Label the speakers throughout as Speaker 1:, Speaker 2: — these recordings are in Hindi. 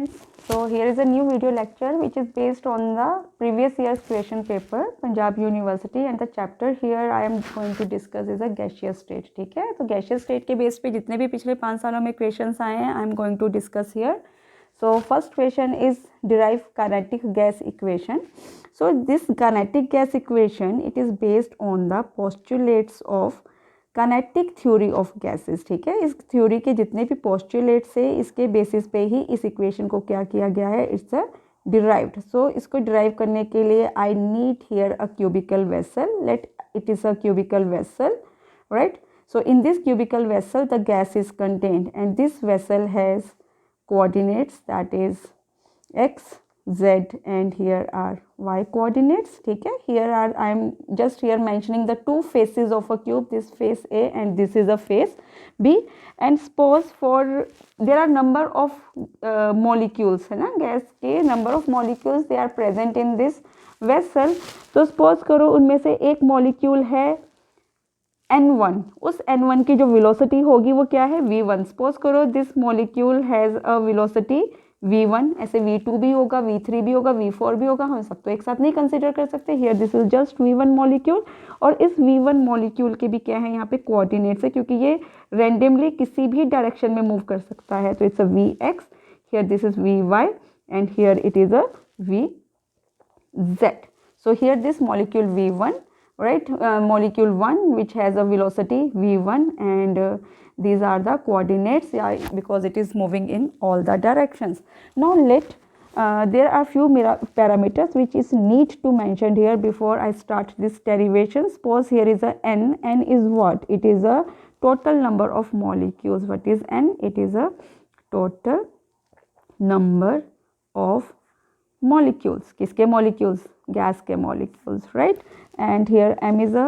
Speaker 1: students, so here is a new video lecture which is based on the previous year's question paper Punjab University, and the chapter here I am going to discuss is a gaseous state. ठीक है, तो gaseous state के बेस पे जितने भी पिछले 5 सालों में questions आए हैं I am going to discuss here. So first question is derive kinetic gas equation. So this kinetic gas equation it is based on the postulates of kinetic theory of gases. ठीक है, इस थ्योरी के जितने भी पोस्टुलेट्स है इसके बेसिस पे ही इस इक्वेशन को क्या किया गया है, इट्स अ डिराइव्ड. सो इसको डिराइव करने के लिए I need here a cubical vessel. Let it is a cubical vessel, right. So in this cubical vessel the gas is contained and this vessel has coordinates that is x, z and here are y coordinates. ठीक है, here are I am just here mentioning the two faces of a cube, this face A and this is a face B. And suppose for there are number of molecules है ना, गैस के number of molecules they are present in this vessel. तो suppose करो उनमें से एक molecule है N1, उस N1 की जो velocity होगी वो क्या है V1. suppose करो this molecule has a velocity V1, ऐसे V2 भी होगा, V3 भी होगा, V4 भी होगा, हम सब तो एक साथ नहीं कंसिडर कर सकते. Here this is just V1 molecule, और इस V1 मॉलिक्यूल के भी क्या है यहाँ पे कोऑर्डिनेट्स है, क्योंकि ये रैंडमली किसी भी डायरेक्शन में मूव कर सकता है. तो it's a Vx, here this is Vy and here it is a Vz. So here this molecule V1, right, molecule 1 which has a velocity V1 and these are the coordinates, yeah, because it is moving in all the directions. Now let there are few parameters which is need to mention here before I start this derivation. Suppose here is a n is what? It is a total number of molecules. What is n? It is a total number of molecules. किसके molecules? Gas के molecules, right? And here m is a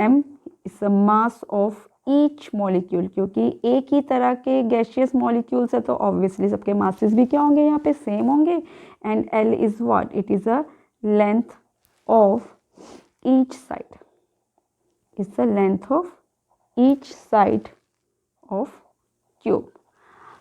Speaker 1: m is a mass of each molecule. क्योंकि एक ही तरह के gaseous molecules है तो obviously सबके masses भी क्या होंगे यहाँ पे same होंगे. And L is what? It is a length of each side. It's the length of each side of cube.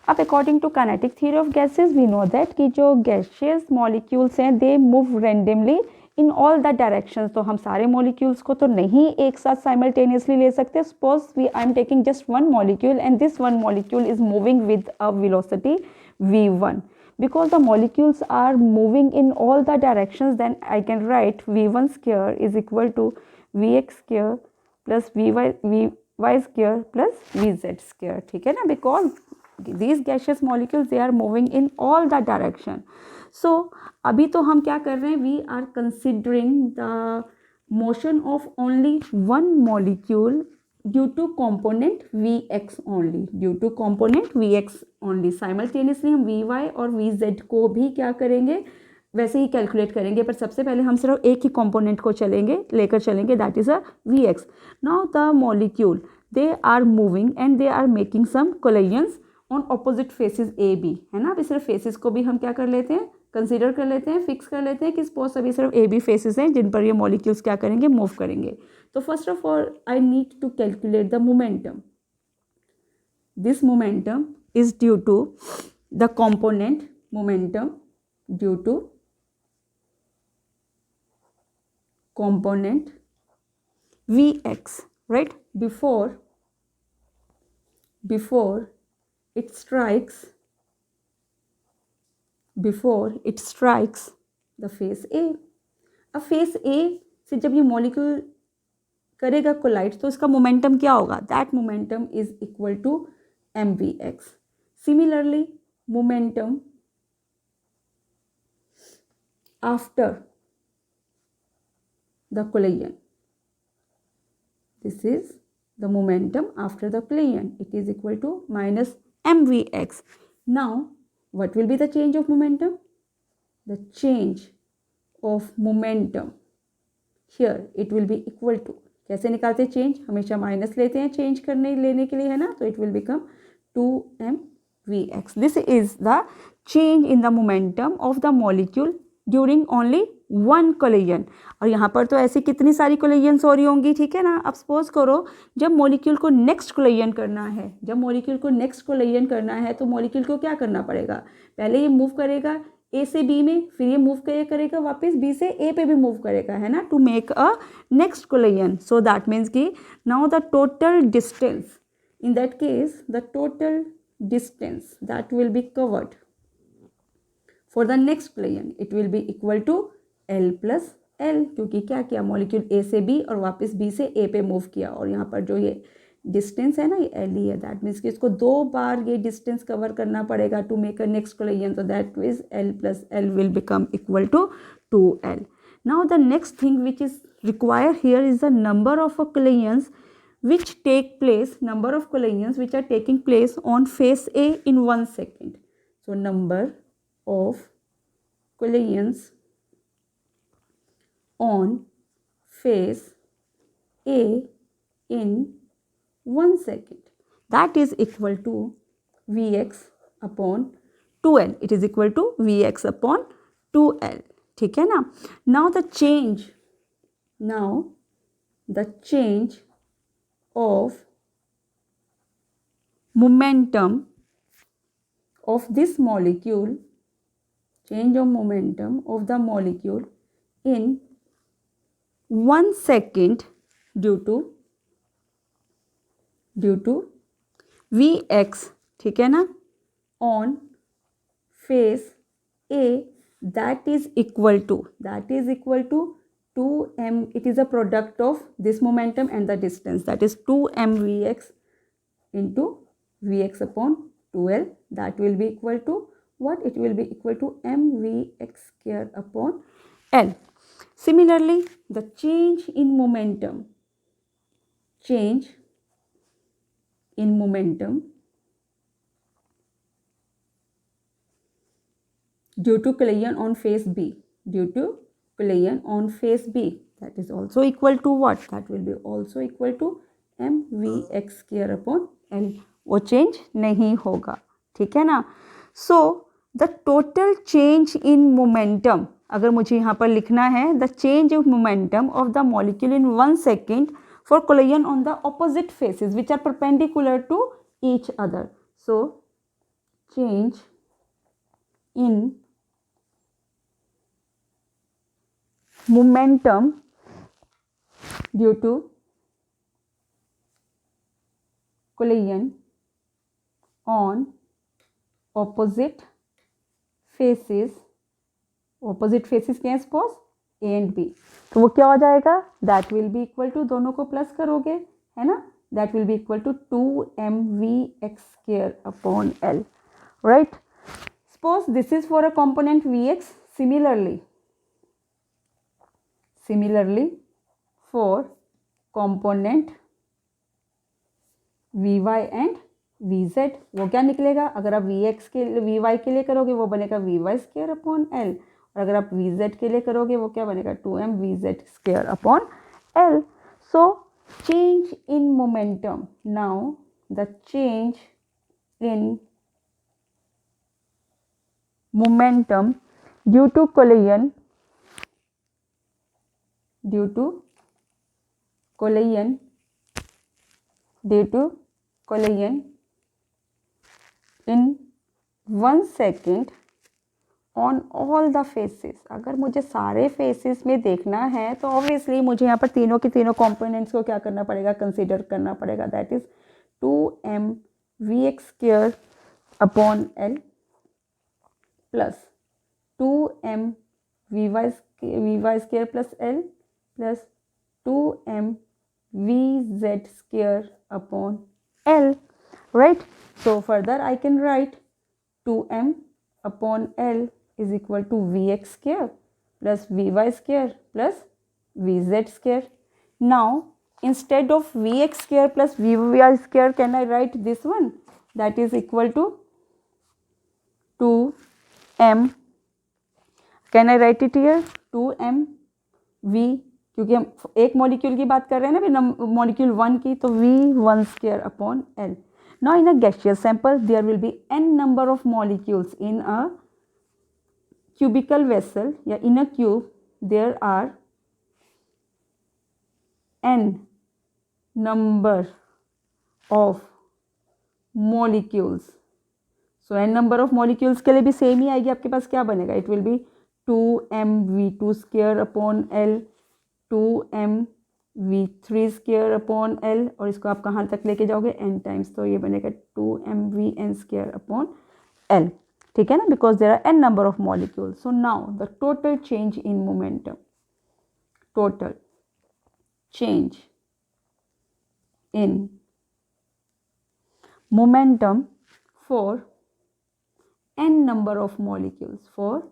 Speaker 1: अब according to kinetic theory of gases we know that कि जो गैसियस मॉलिक्यूल्स हैं they move randomly in all the directions. तो हम सारे मॉलिक्यूल्स को तो नहीं एक साथ साइमल्टेनियसली ले सकते. Suppose I am taking just one molecule and this one molecule is moving with a velocity v1. because the molecules are moving in all the directions, then I can write v1 square is equal to vx square plus vy square plus vz square. ठीक है ना, because these gaseous molecules they are moving in all the direction. So अभी तो हम क्या कर रहे हैं, we are considering the motion of only one molecule due to component Vx only, due to component Vx only. Simultaneously हम Vy और Vz को भी क्या करेंगे, वैसे ही कैलकुलेट करेंगे, पर सबसे पहले हम सिर्फ एक ही कंपोनेंट को लेकर चलेंगे, that is a Vx. Now the molecule they are moving and they are making some collisions on opposite faces A B, है ना. अभी सिर्फ फेसेस को भी हम क्या कर लेते हैं, कंसीडर कर लेते हैं, फिक्स कर लेते हैं कि सपोज अभी सिर्फ ए बी फेसेस हैं जिन पर ये मॉलिक्यूल्स क्या करेंगे, मूव करेंगे. तो first of all I need to calculate the momentum. This momentum is due to the component momentum due to component Vx, right? Before it strikes the face A. अब फेस A से जब ये मॉलिक्यूल करेगा कोलाइड तो इसका मोमेंटम क्या होगा, that momentum is equal to mvx. Similarly momentum after the collision, this is the momentum after the collision, it is equal to minus mvx. Now what will be the change of momentum, the change of momentum here it will be equal to, कैसे निकालते हैं चेंज, हमेशा माइनस लेते हैं चेंज लेने के लिए, है ना. तो it will become 2mvx. this is the change in the momentum of the molecule during only one collision. और यहाँ पर तो ऐसी कितनी सारी कोलिजन्स हो रही होंगी, ठीक है ना। अब सपोज करो जब मॉलिक्यूल को नेक्स्ट कोलिजन करना है, तो मॉलिक्यूल को क्या करना पड़ेगा, पहले ये मूव करेगा ए से बी में, फिर ये मूव करेगा वापस बी से ए पे भी मूव करेगा, है ना, to make a next collision. So that means कि now the total distance, in that case the total distance that will be covered for the next collision, it will be equal to L plus L, क्योंकि क्या किया, मॉलिक्यूल A से B और वापस B से A पे मूव किया, और यहाँ पर जो ये डिस्टेंस है ना, ये L ही है। दैट मीन्स कि इसको 2 बार ये डिस्टेंस कवर करना पड़ेगा to make a next collision, तो that is L plus L will become equal to 2L. Now the next thing which is required here is the number of collisions which take place, number of collisions which are taking place on phase A in 1 second. So number of collisions on phase A in 1 second, that is equal to Vx upon 2L. It is equal to Vx upon 2L, ठीक है ना। Now the change of momentum of this molecule, change of momentum of the molecule in 1 second due to Vx, ठीक है ना, on phase A, that is equal to 2m, it is a product of this momentum and the distance, that is 2m Vx into Vx upon 2L, that will be equal to what, it will be equal to mVx square upon L. Similarly, the change in momentum due to collision on phase B, that is also equal to what, that will be also equal to mVx square upon L, वो चेंज नहीं होगा, ठीक है ना। So the total change in momentum, अगर मुझे यहाँ पर लिखना है the change of momentum of the molecule in 1 second for collision on the opposite faces which are perpendicular to each other. So change in momentum due to collision on opposite faces क्या है, सपोज A एंड B, तो वो क्या हो जाएगा, that will be equal to, दोनों को प्लस करोगे, है ना, that will be equal to 2mVx square upon L, right. Suppose this is for a component Vx, similarly for component Vy and Vz, वो क्या निकलेगा, अगर आप Vx के Vy के लिए करोगे वो बनेगा Vy स्क्वायर अपॉन L, और अगर आप Vz के लिए करोगे वो क्या बनेगा, 2mVz square upon L. So change in momentum, now the change in momentum due to collision in 1 second on all the faces. अगर मुझे सारे फेसेस में देखना है तो ऑब्वियसली मुझे यहाँ पर तीनों के तीनों कंपोनेंट्स को क्या करना पड़ेगा, कंसीडर करना पड़ेगा, that is 2mVx square upon L plus 2mVy square plus L plus 2mVz square upon L, right? So further I can write 2m upon L is equal to Vx square plus Vy square plus Vz square. Now instead of Vx square plus Vy square, can I write this one, that is equal to 2m, can I write it here, 2mV, क्योंकि हम एक मॉलिक्यूल की बात कर रहे हैं ना, मॉलिक्यूल 1 की, तो V1 square upon L. Now in a gaseous sample there will be n number of molecules in a cubical vessel या in a cube there are n number of molecules. So n number of molecules के लिए भी सेम ही आएगी आपके पास. क्या बनेगा? It will be 2mv2 square upon L, 2mv3 square upon L, और इसको आप कहाँ तक लेके जाओगे? n times. तो ये बनेगा 2mvn square upon L. ठीक है ना? Because there are n number of molecules. So now the total change in momentum. Total change in momentum for n number of molecules. For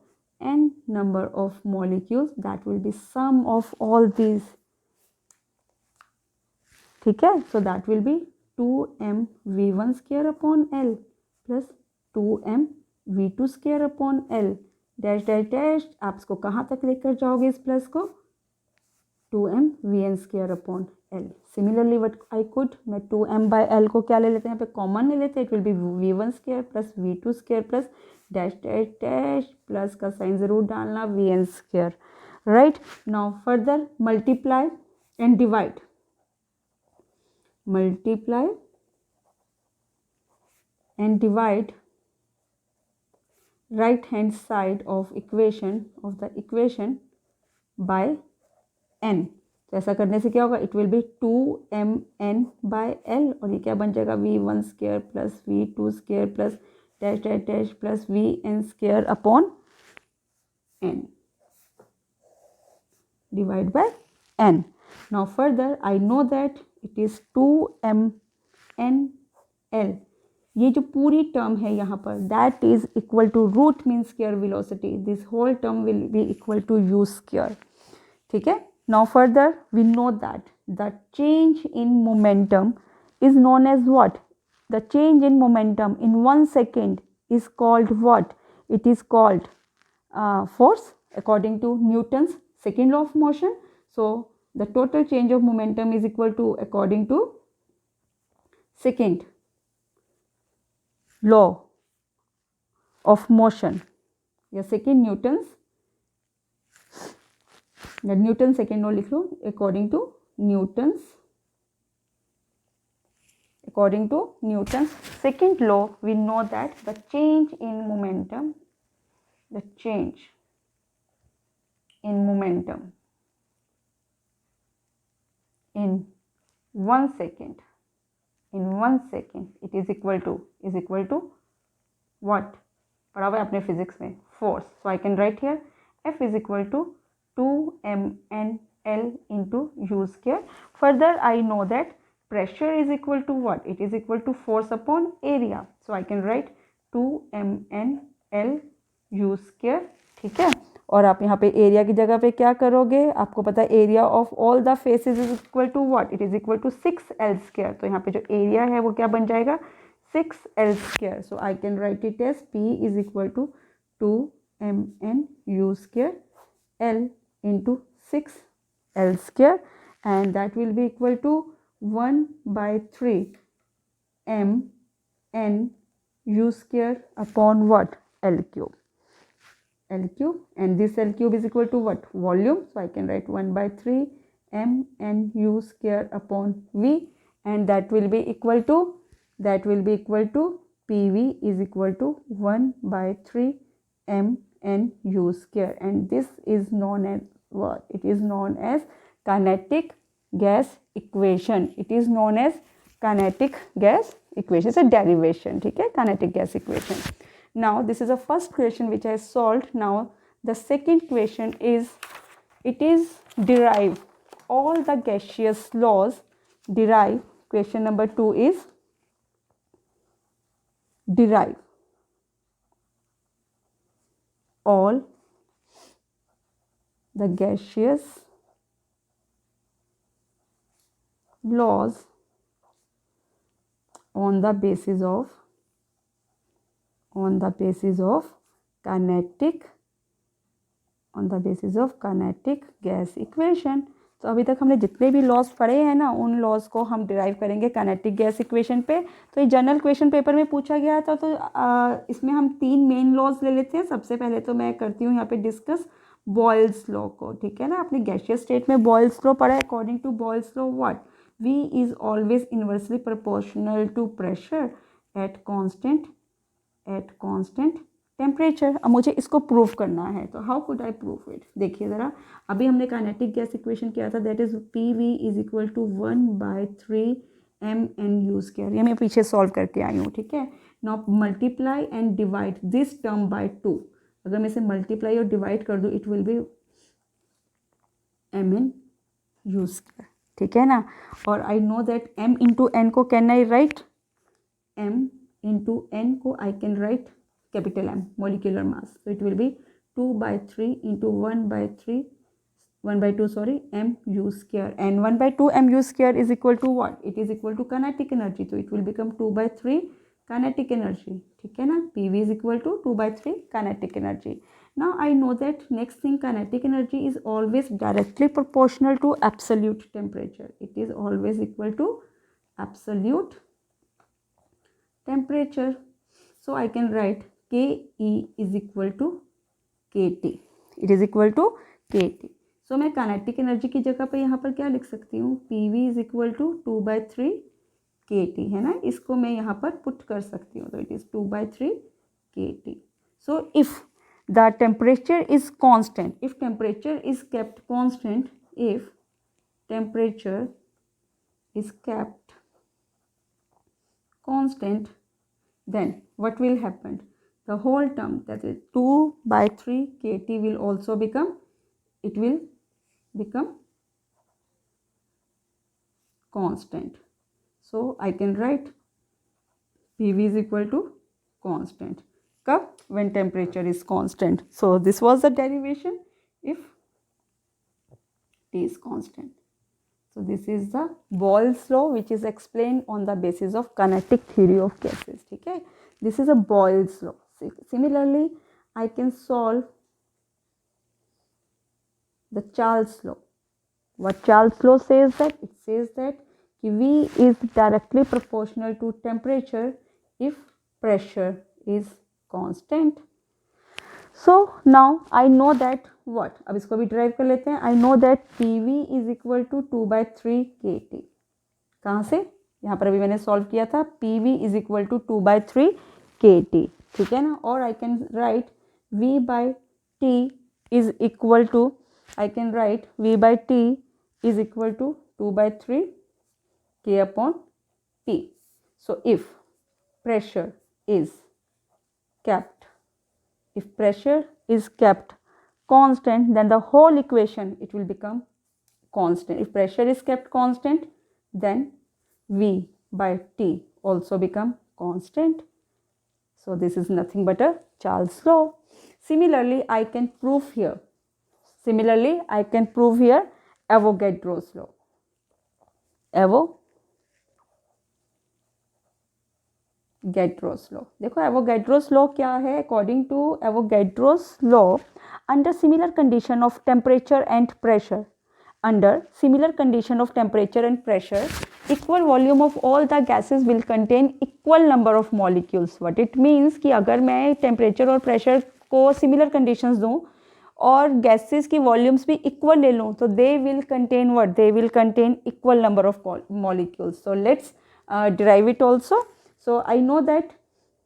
Speaker 1: n number of molecules, that will be sum of all these. ठीक है? So that will be 2mv1 square upon L plus 2mv2 square upon L dash dash dash. आप इसको कहाँ तक लेकर जाओगे इस प्लस को? 2mvn square upon L. Similarly what I could, मैं 2m by L को क्या ले लेते हैं? यहाँ पे कॉमन ले लेते हैं. It will be v1 square plus v2 square plus dash dash dash, plus का साइन ज़रूर डालना, vn square. Right? Now further multiply and divide. Multiply and divide right hand side of the equation by n. तो ऐसा करने से क्या होगा? It will be 2mn by L, और ये क्या बन जाएगा? v1 square plus v2 square plus dash dash dash plus vn square upon n. Divide by n. Now further I know that it is 2mn L. ये जो पूरी टर्म है यहाँ पर, that is equal to root mean square velocity. This whole term will be equal to u square. ठीक है? Now further we know that the change in momentum is known as what? The change in momentum in 1 second is called what? It is called force according to Newton's second law of motion. So the total change of momentum is equal to, according to second law of motion, या second Newton's, या न्यूटन सेकेंड लॉ लिख लो. according to Newton's second law, we know that the change in momentum in 1 second, it is equal to what? पढ़ा हुआ है आपने फिजिक्स में, force. So I can write here F is equal to 2mnl into u square. Further I know that pressure is equal to what? It is equal to force upon area. So I can write 2mnl u square. ठीक है? और आप यहाँ पे एरिया की जगह पे क्या करोगे? आपको पता है area of all the faces is equal to what? It is equal to 6l square. तो यहाँ पे जो एरिया है वो क्या बन जाएगा? 6l square. So I can write it as P is equal to 2mn u square L into 6l square, and that will be equal to 1 by 3 m n u square upon what? L cube. And this L cube is equal to what? Volume. So I can write 1 by 3 m n u square upon v, and that will be equal to PV is equal to 1 by 3 m n u square, and this is known as what? It is known as kinetic gas equation. It is known as kinetic gas equation. It's a derivation. ठीक है? Kinetic gas equation. Now this is the first question which I solved. Now the second question is, it is derive all the gaseous laws. Derive. Question number 2 is derive all the gaseous laws on the basis of kinetic gas equation. तो अभी तक हमने जितने भी लॉज पढ़े हैं ना, उन लॉज को हम डिराइव करेंगे काइनेटिक गैस इक्वेशन पे। तो ये जनरल क्वेश्चन पेपर में पूछा गया था, तो इसमें हम 3 मेन लॉज ले लेते हैं। सबसे पहले तो मैं करती हूँ यहाँ पे डिस्कस बॉयल्स लॉ को, ठीक है ना। आपने गैसियस स्टेट में बॉयल्स लॉ पढ़ा है। According to Boyle's law what, V is always inversely proportional to pressure at constant temperature. अब मुझे इसको प्रूव करना है, तो how could I prove it. देखिए ज़रा, अभी हमने काइनेटिक गैस इक्वेशन किया था, that is PV is equal to 1/3 mNu²। ये मैं पीछे सॉल्व करके आई हूँ, ठीक है। Now multiply and divide this term by 2। अगर मैं इसे मल्टीप्लाई और डिवाइड कर दूँ, इट विल बी mNu², ठीक है ना। और आई know that m into n को can I right, m into n को आई can right capital M, molecular mass. So it will be 2/3 into 1/2 mu², and 1/2 mu² is equal to what? It is equal to kinetic energy. So it will become 2/3 kinetic energy, ठीक है ना। PV is equal to 2/3 kinetic energy. Now I know that next thing, kinetic energy is always directly proportional to absolute temperature. It is always equal to absolute temperature. So I can write KE is equal to KT. It is equal to KT. So मैं काइनेटिक एनर्जी की जगह पे यहाँ पर क्या लिख सकती हूँ, PV is equal to 2/3 KT, है ना। इसको मैं यहाँ पर पुट कर सकती हूँ, तो it is 2/3 KT. So if the temperature is constant, if temperature is kept constant, if temperature is kept constant, then what will happen? The whole term, that is 2/3 KT, will also become, it will become constant. So I can write PV is equal to constant. Kab? When temperature is constant. So this was the derivation if T is constant. So this is the Boyle's law, which is explained on the basis of kinetic theory of gases, ठीक है। This is a Boyle's law. Similarly, I can solve the Charles law. What Charles law says that? It says that V is directly proportional to temperature if pressure is constant. So now I know that what, अब इसको भी ड्राइव कर लेते हैं। I know that PV is equal to 2/3 KT. कहाँ से? यहाँ पर अभी मैंने सॉल्व किया था, PV is equal to 2/3 KT, ठीक है ना। और I can write V/T is equal to, I can write V/T is equal to 2/3 K/T. So if pressure is kept, if pressure is kept constant, then the whole equation, it will become constant. If pressure is kept constant, then V/T also become constant. So this is nothing but a Charles law. Similarly, I can prove here. Similarly, I can prove here Avogadro's law. Avogadro's law. देखो Avogadro's law क्या है? According to Avogadro's law, under similar condition of temperature and pressure, under similar condition of temperature and pressure, equal volume of all the gases will contain equal number of molecules. What it means कि अगर मैं temperature और pressure को similar conditions दूँ और gases की volumes भी equal ले लूँ, तो they will contain what? They will contain equal number of molecules. So let's derive it also. So I know that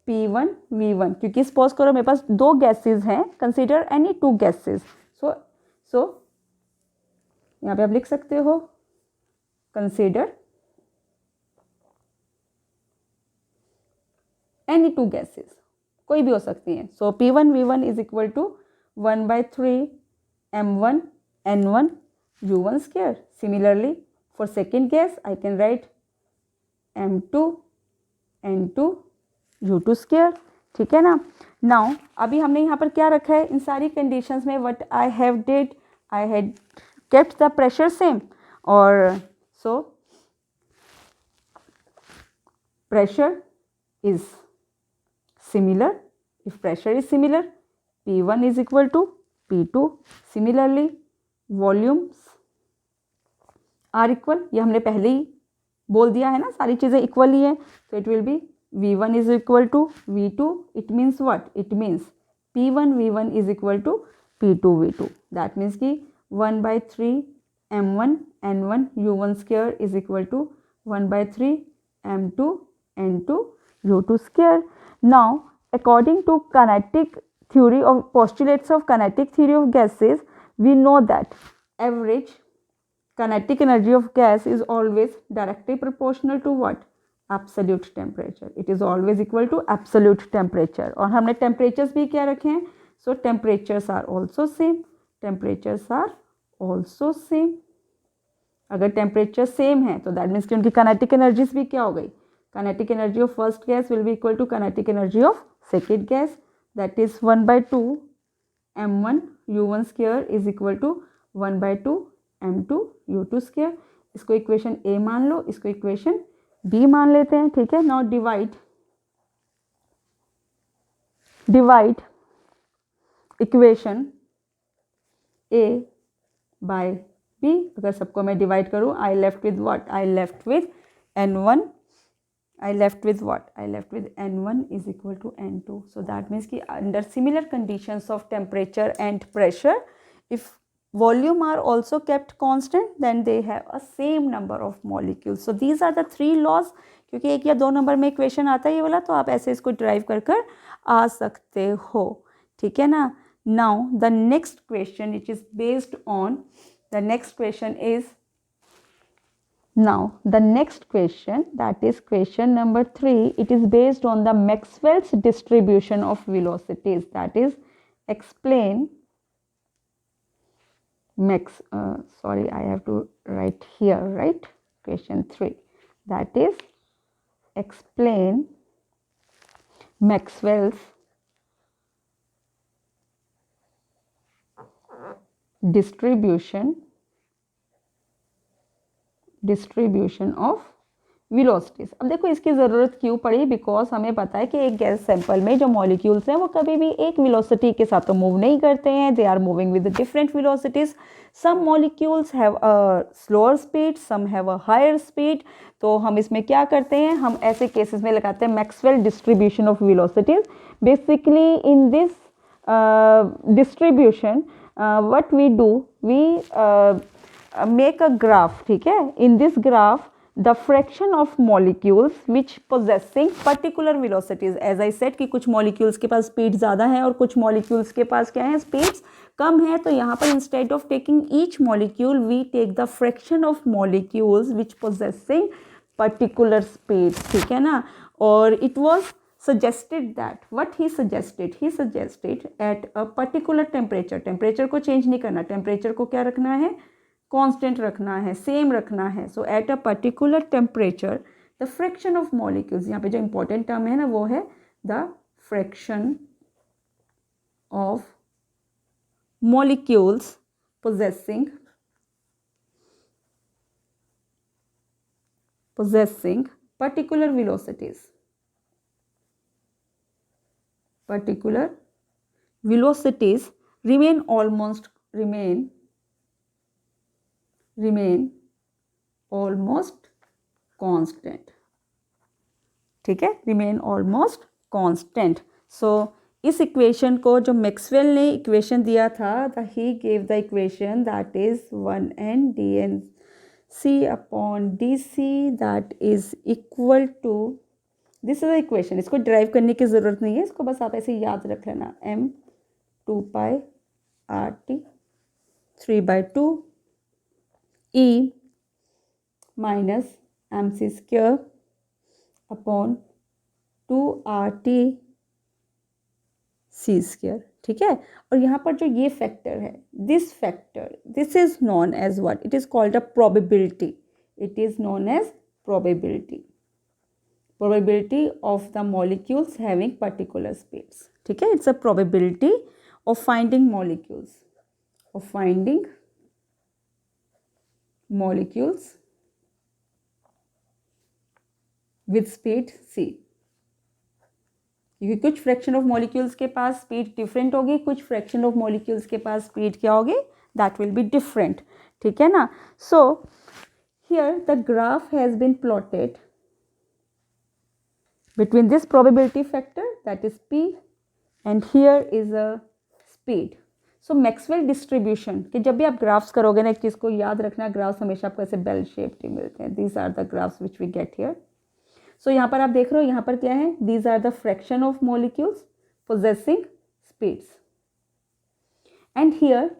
Speaker 1: P1 V1, क्योंकि suppose करो मेरे पास 2 gases हैं, consider any 2 gases. So यहाँ पे आप लिख सकते हो consider any 2 gases, कोई भी हो सकती हैं. So P1 V1 is equal to 1/3 M1 N1 U1 square. Similarly, for second gas I can write M2 N2 U2 square. ठीक है ना. Now अभी हमने यहाँ पर क्या रखा है इन सारी conditions में? What I have did, I had kept the pressure same, or so pressure is similar. If pressure is similar, P1 is equal to P2. Similarly, volumes are equal, ये हमने पहले ही बोल दिया है ना, सारी चीज़ें इक्वल ही है, तो it will be V1 is equal to V2. It means what, it means P1 V1 is equal to P2 V2. That means कि 1/3 M1 N1 U1 square is equal to 1/3 M2 N2 U2 square. Now according to kinetic theory of postulates of kinetic theory of gases, we know that average kinetic energy of gas is always directly proportional to what, absolute temperature. It is always equal to absolute temperature. और हमने temperatures भी क्या रखे हैं, so temperatures are also same, temperatures are also same. अगर temperature same है तो that means कि उनकी kinetic energies भी क्या हो गई, kinetic energy of first gas will be equal to kinetic energy of second gas, that is 1/2 M1 U1 square is equal to 1/2 M2 U2 square. इसको इक्वेशन A मान लो, इसको इक्वेशन B मान लेते हैं, ठीक है. Now divide equation A by B. अगर सबको मैं डिवाइड करूँ, I left with what, I left with N1, I left with what, I left with N1 is equal to N2. So that means कि under similar conditions of temperature and pressure, if volume are also kept constant, then they have a same number of molecules. So these are the three laws. क्योंकि एक या दो नंबर में इक्वेशन आता है ये वाला, तो आप ऐसे इसको ड्राइव कर कर आ सकते हो, ठीक है ना. Now the next question which is based on, the next question is, now the next question, that is question number 3, it is based on the Maxwell's distribution of velocities. That is explain sorry, I have to write here, right, question 3, that is explain Maxwell's distribution of velocities. अब देखो इसकी ज़रूरत क्यों पड़ी, बिकॉज हमें पता है कि एक गैस सैंपल में जो मॉलिक्यूल्स हैं वो कभी भी एक वेलोसिटी के साथ तो मूव नहीं करते हैं, they are moving with different velocities. Some molecules have a slower speed, some have a higher speed. तो हम इसमें क्या करते हैं, हम ऐसे केसेस में लगाते हैं Maxwell distribution of velocities. Basically in this distribution what we do, we make a graph, ठीक है. In this graph the fraction of molecules which possessing particular velocities, as I said कि कुछ molecules के पास speed ज़्यादा है और कुछ molecules के पास क्या है, speeds कम है. तो यहाँ पर instead of taking each molecule we take the fraction of molecules which possessing particular speeds, ठीक है ना. और it was suggested that, what he suggested at a particular temperature को change नहीं करना, temperature को क्या रखना है, कांस्टेंट रखना है, सेम रखना है. So at a particular temperature the fraction of molecules, यहाँ पे जो इंपॉर्टेंट टर्म है ना वो है the fraction of molecules possessing particular velocities remain almost constant, ठीक है, remain almost constant. So इस इक्वेशन को जो मैक्सवेल ने इक्वेशन दिया था, he gave the equation that is 1n dnc upon dc that is equal to, this is the equation. इसको ड्राइव करने की ज़रूरत नहीं है, इसको बस आप ऐसे याद रख लेना, m 2 pi RT 3/2 E minus mc square upon 2 RT C square, ठीक है. और यहाँ पर जो ये फैक्टर है, this factor, this is known as what, it is called a probability. It is known as probability of the molecules having particular speeds, ठीक है. It's a probability of finding molecules with speed c. क्योंकि कुछ फ्रैक्शन ऑफ मॉलिक्यूल्स के पास स्पीड डिफरेंट होगी, कुछ फ्रैक्शन ऑफ मॉलिक्यूल्स के पास स्पीड क्या होगी, दैट विल बी डिफरेंट, ठीक है ना. सो Here the graph has been plotted between this probability factor, that is P, and here is a speed. So Maxwell distribution कि जब भी आप ग्राफ्स करोगे ना, एक चीज़ को याद रखना, ग्राफ्स हमेशा आपको ऐसे बेल शेप्ड ही मिलते हैं. These are the graphs which we get here. So यहाँ पर आप देख रहे हो, यहाँ पर क्या है, these are the fraction of molecules possessing speeds, and here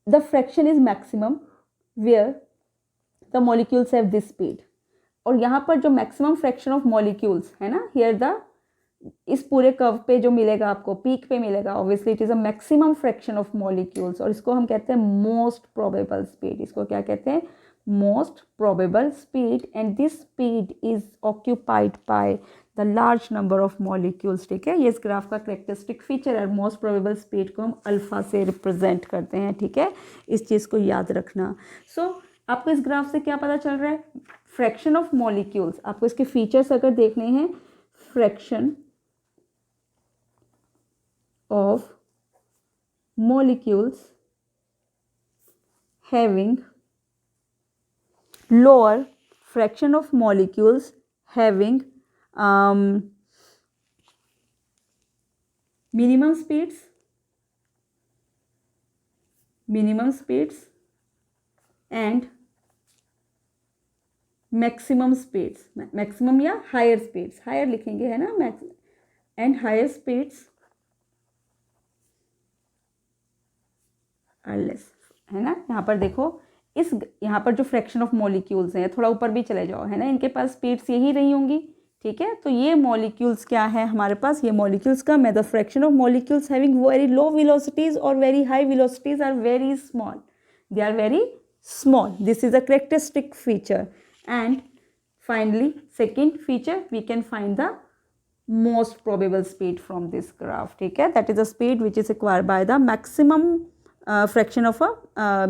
Speaker 1: the fraction is maximum where the molecules have this speed. और यहाँ पर जो मैक्सिमम फ्रैक्शन ऑफ मॉलिक्यूल्स है ना, हियर द, इस पूरे कर्व पे जो मिलेगा आपको, पीक पे मिलेगा, obviously it is a maximum fraction of molecules, और इसको हम कहते हैं मोस्ट प्रोबेबल स्पीड. इसको क्या कहते हैं, most probable speed, and this speed is occupied by the large number of molecules. ठीक है, ये इस ग्राफ का करेक्टरिस्टिक फीचर है. मोस्ट प्रोबेबल स्पीड को हम अल्फा से रिप्रेजेंट करते हैं. ठीक है, इस चीज़ को याद रखना. सो आपको इस ग्राफ से क्या पता चल रहा है, फ्रैक्शन ऑफ मॉलिक्यूल्स. आपको इसके फीचर्स अगर देखने हैं, fraction of molecules having lower fraction of molecules having minimum speeds and maximum speeds, maximum या higher speeds, higher लिखेंगे है ना, and higher speeds लेस, है ना. यहाँ पर देखो, इस यहाँ पर जो फ्रैक्शन ऑफ मॉलिक्यूल्स हैं, थोड़ा ऊपर भी चले जाओ, है ना, इनके पास स्पीड्स यही रही होंगी. ठीक है, तो ये मॉलिक्यूल्स क्या है हमारे पास, ये मॉलिक्यूल्स का मैं the fraction of molecules having very low velocities और very high velocities are very small, they are very small. This is a characteristic feature. And finally second feature, we can find the most probable speed from this graph. ठीक है, that is the speed which is required by the maximum fraction of a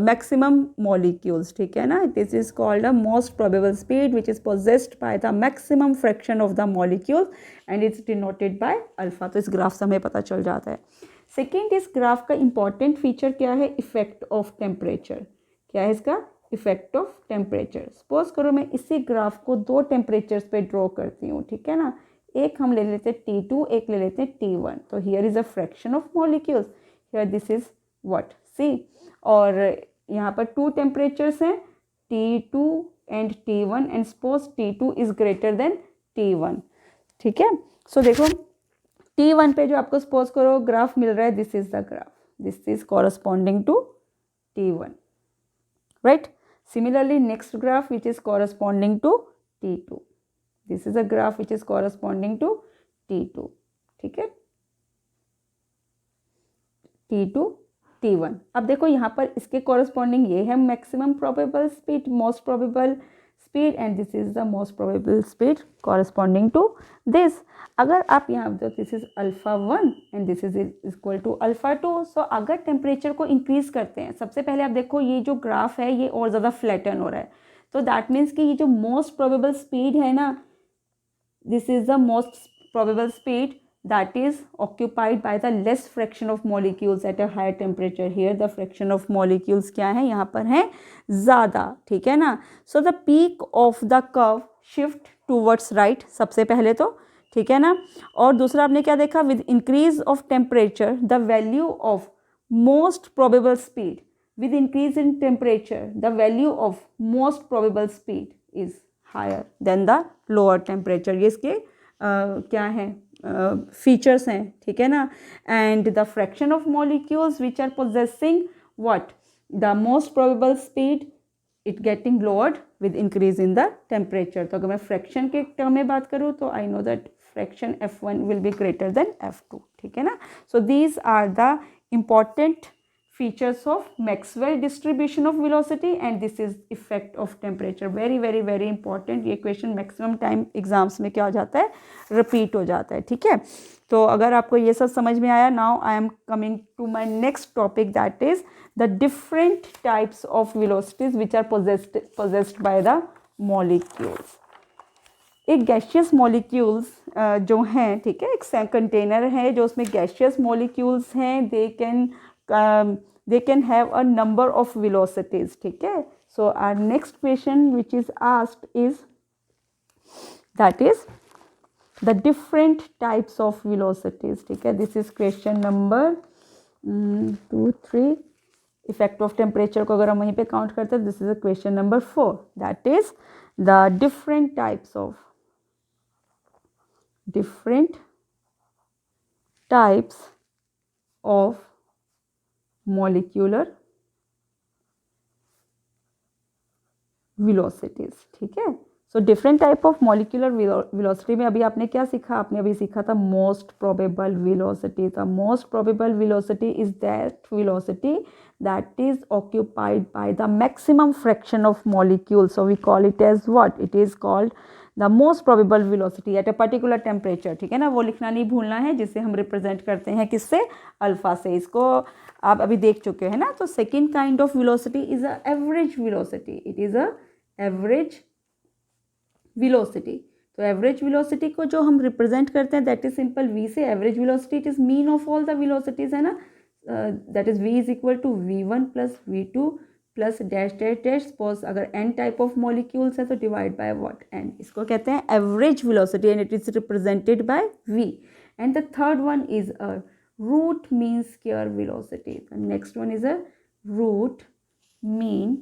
Speaker 1: maximum molecules. ठीक है ना, this is called a most probable speed which is possessed by the maximum fraction of the molecule and it's denoted by alpha. तो इस ग्राफ से हमें पता चल जाता है. सेकेंड, इस ग्राफ का इंपॉर्टेंट फीचर क्या है, इफेक्ट ऑफ टेम्परेचर. क्या है इसका, इफेक्ट ऑफ टेम्परेचर. सपोज करो मैं इसी ग्राफ को दो टेम्परेचर्स पे ड्रॉ करती हूँ. ठीक है ना, एक हम ले लेते हैं T2, एक ले लेते हैं T1. तो here is a fraction of molecules, here this is what, see. और यहाँ पर टू टेम्परेचर्स हैं, T2 and T1, and suppose T2 is greater than T1. ठीक है, सो देखो T1 पे जो आपको सपोज करो ग्राफ मिल रहा है, this is the graph, this is corresponding to T1, right. Similarly next graph which is corresponding to T2, this is a graph which is corresponding to T2. ठीक है, T2 T1. अब देखो यहाँ पर इसके कॉरस्पॉन्डिंग ये है maximum probable speed, most probable speed, and this is the most probable speed corresponding to this. अगर आप यहाँ जो this is α1 and this is equal to α2. So अगर टेम्परेचर को इंक्रीज करते हैं, सबसे पहले आप देखो ये जो ग्राफ है ये और ज़्यादा फ्लैटन हो रहा है, तो दैट मीन्स कि ये जो मोस्ट प्रोबेबल स्पीड है ना, this is the most probable speed that is occupied by the less fraction of molecules at a higher temperature. Here the fraction of molecules क्या है, यहाँ पर है ज़्यादा. ठीक है ना, so the peak of the curve shift towards right सबसे पहले तो. ठीक है ना, और दूसरा आपने क्या देखा, with increase of temperature the value of most probable speed, with increase in temperature the value of most probable speed is higher than the lower temperature. ये इसके क्या है, फीचर्स हैं. ठीक है ना, and the fraction of molecules which are possessing what, the most probable speed, it getting lowered with increase in the temperature. तो अगर मैं फ्रैक्शन के टर्म में बात करूँ तो I know that fraction F1 will be greater than F2. ठीक है ना, so these are the important features of Maxwell distribution of velocity and this is effect of temperature. very very very important. ये question maximum time exams में क्या हो जाता है, repeat हो जाता है. ठीक है, तो अगर आपको ये सब समझ में आया, now I am coming to my next topic, that is the different types of velocities which are possessed by the molecules. एक गैशियस मॉलिक्यूल्स जो हैं, ठीक है, एक कंटेनर है जो उसमें गैशियस मॉलिक्यूल्स हैं, they can have a number of velocities. ठीक है, So our next question which is asked is, that is the different types of velocities. ठीक है, this is question number 2 3. Effect of temperature को अगर हम वहीं पे काउंट करते हैं, this is a question number 4, that is the different types of molecular velocities. ठीक है, so different type of molecular velocity में अभी आपने क्या सीखा, आपने अभी सीखा था most probable velocity. The most probable velocity is that velocity that is occupied by the maximum fraction of molecules. So we call it as what? It is called the most probable velocity at a particular temperature. ठीक है ना, वो लिखना नहीं भूलना है, जिसे हम रिप्रेजेंट करते हैं किससे, अल्फा से. इसको आप अभी देख चुके हैं ना. तो second kind of velocity is a average velocity. It is a average velocity. तो एवरेज वेलोसिटी को जो हम रिप्रेजेंट करते हैं दैट इज सिंपल वी से. Average velocity it is mean of all the velocities, है ना. That is v is equal to v1 plus v2 plus dash dash dash. Suppose अगर n टाइप ऑफ मॉलिक्यूल्स है तो डिवाइड बाय व्हाट, n. इसको कहते हैं average velocity and it is represented by v. And the third one is a root mean square velocity. The next one is a root mean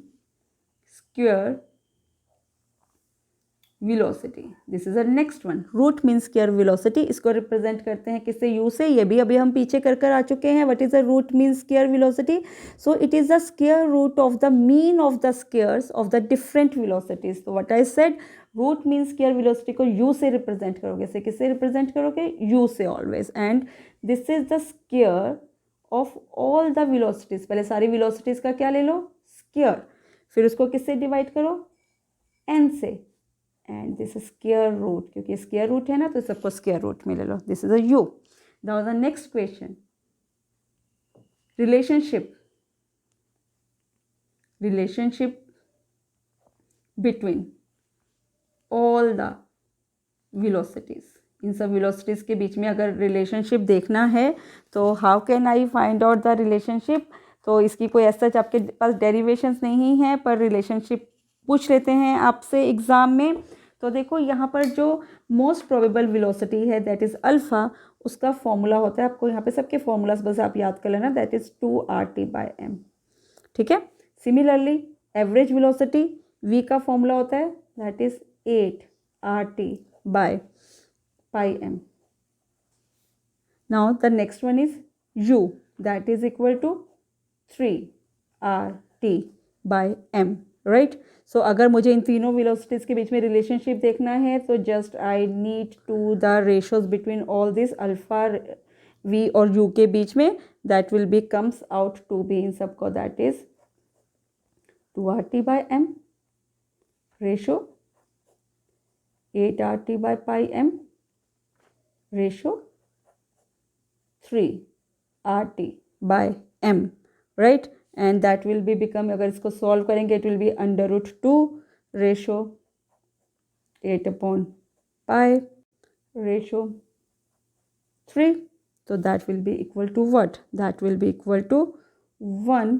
Speaker 1: square velocity. This is a next one, root mean square velocity. इसको रिप्रेजेंट करते हैं किससे, यू से. ये भी अभी हम पीछे कर आ चुके हैं. What is a root mean square velocity? So it is the square root of the mean of the squares of the different velocities. तो what I said, root mean square velocity को यू से रिप्रेजेंट करोगे. से किससे रिप्रेजेंट करोगे, यू से always. And this is the square of all the velocities. पहले सारी वेलोसिटीज का क्या ले लो, स्क्वायर. फिर उसको किससे डिवाइड करो, एन से. एंड दिस स्क्वायर रूट, क्योंकि स्क्वायर रूट है ना तो सबको स्क्वायर रूट में ले लो. This is a u. Now the next question, relationship between all the velocities. इन सब वेलोसिटीज के बीच में अगर रिलेशनशिप देखना है तो how can I find out the relationship. तो इसकी कोई ऐसा आपके पास डेरिवेशंस नहीं है, पर रिलेशनशिप पूछ लेते हैं आपसे एग्जाम में. तो देखो यहाँ पर जो मोस्ट प्रोबेबल वेलोसिटी है दैट इज अल्फा, उसका फॉर्मूला होता है, आपको यहाँ पे सबके फॉर्मूलाज बस आप याद कर लेना, दैट इज 2RT/m. ठीक है. सिमिलरली एवरेज वेलोसिटी v का फॉर्मूला होता है that is 8RT/m. Now the next one is u, that is equal to 3RT/m. Right. So अगर मुझे इन तीनों वेलोसिटीज के बीच में रिलेशनशिप देखना है तो just I need to the ratios between all this alpha v और u के बीच में, that will be comes out to be इन सबको that is 2RT/m ratio 8RT/m ratio 3RT/m. Right. And that will be become, अगर इसको सॉल्व करेंगे it will be √2 ratio 8/pi ratio 3. तो that will be equal to what, that will be equal to 1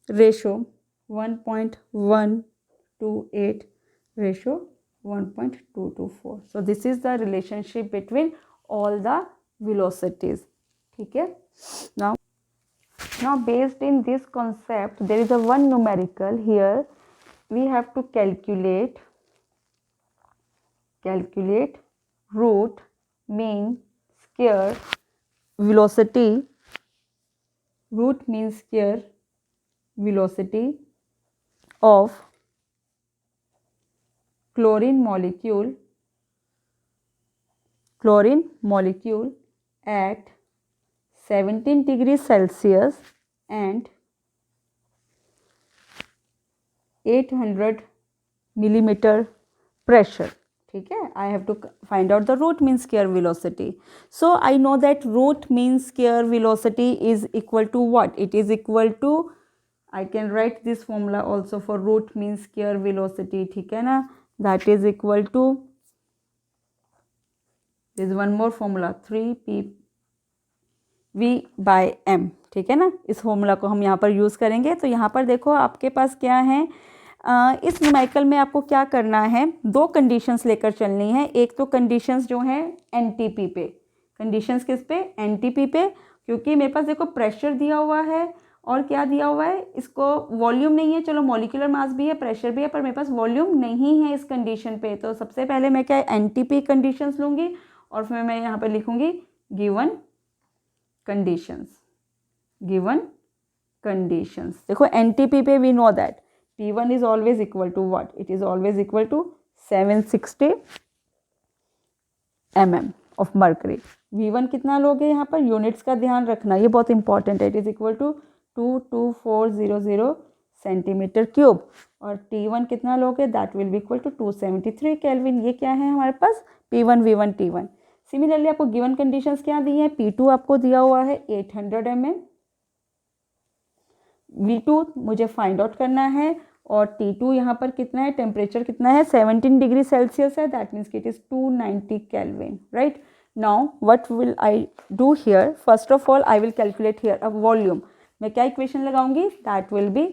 Speaker 1: ratio 1.128 ratio 1.224. So this is the relationship between all the velocities. ठीक है. Now based in this concept there is a one numerical here. We have to calculate root mean square velocity of chlorine molecule at 17 degrees Celsius and 800 millimeter pressure. ठीक है. I have to find out the root mean square velocity. So I know that root mean square velocity is equal to what? It is equal to, I can write this formula also for root mean square velocity. ठीक है ना. That is equal to, there is one more formula, 3p V/m, ठीक है ना। इस फॉर्मूला को हम यहाँ पर यूज़ करेंगे। तो यहाँ पर देखो आपके पास क्या है, इस न्यूमेरिकल में आपको क्या करना है, दो कंडीशंस लेकर चलनी है। एक तो कंडीशंस जो हैं एनटीपी पे, कंडीशंस किस पे, एनटीपी पे, क्योंकि मेरे पास देखो प्रेशर दिया हुआ है और क्या दिया हुआ है, इसको वॉल्यूम नहीं है, चलो मॉलिक्यूलर मास भी है, प्रेशर भी है, पर मेरे पास वॉल्यूम नहीं है इस कंडीशन पे। तो सबसे पहले मैं क्या एनटीपी कंडीशंस लूँगी और फिर मैं यहाँ पर लिखूँगी गिवन कंडीशंस, गिवन कंडीशंस। देखो एनटीपी पे we know that P1 is always equal to what? It is always equal to 760 mm of mercury. V1 कितना लोगे यहाँ पर, यूनिट्स का ध्यान रखना, ये बहुत इंपॉर्टेंट है। It is equal to 22400 centimetre cube. और T1 कितना लोगे, that will be equal to 273 kelvin. ये क्या है हमारे पास, P1 V1 T1। सिमिलरली आपको गिवन कंडीशंस क्या दी हैं, P2 आपको दिया हुआ है 800 mm, V2 मुझे फाइंड आउट करना है, और T2 यहाँ पर कितना है, टेम्परेचर कितना है, 17 डिग्री सेल्सियस है, that means it is 290 kelvin, right. Now what will I do here, first of all I will calculate here a volume. मैं क्या इक्वेशन लगाऊंगी, that will be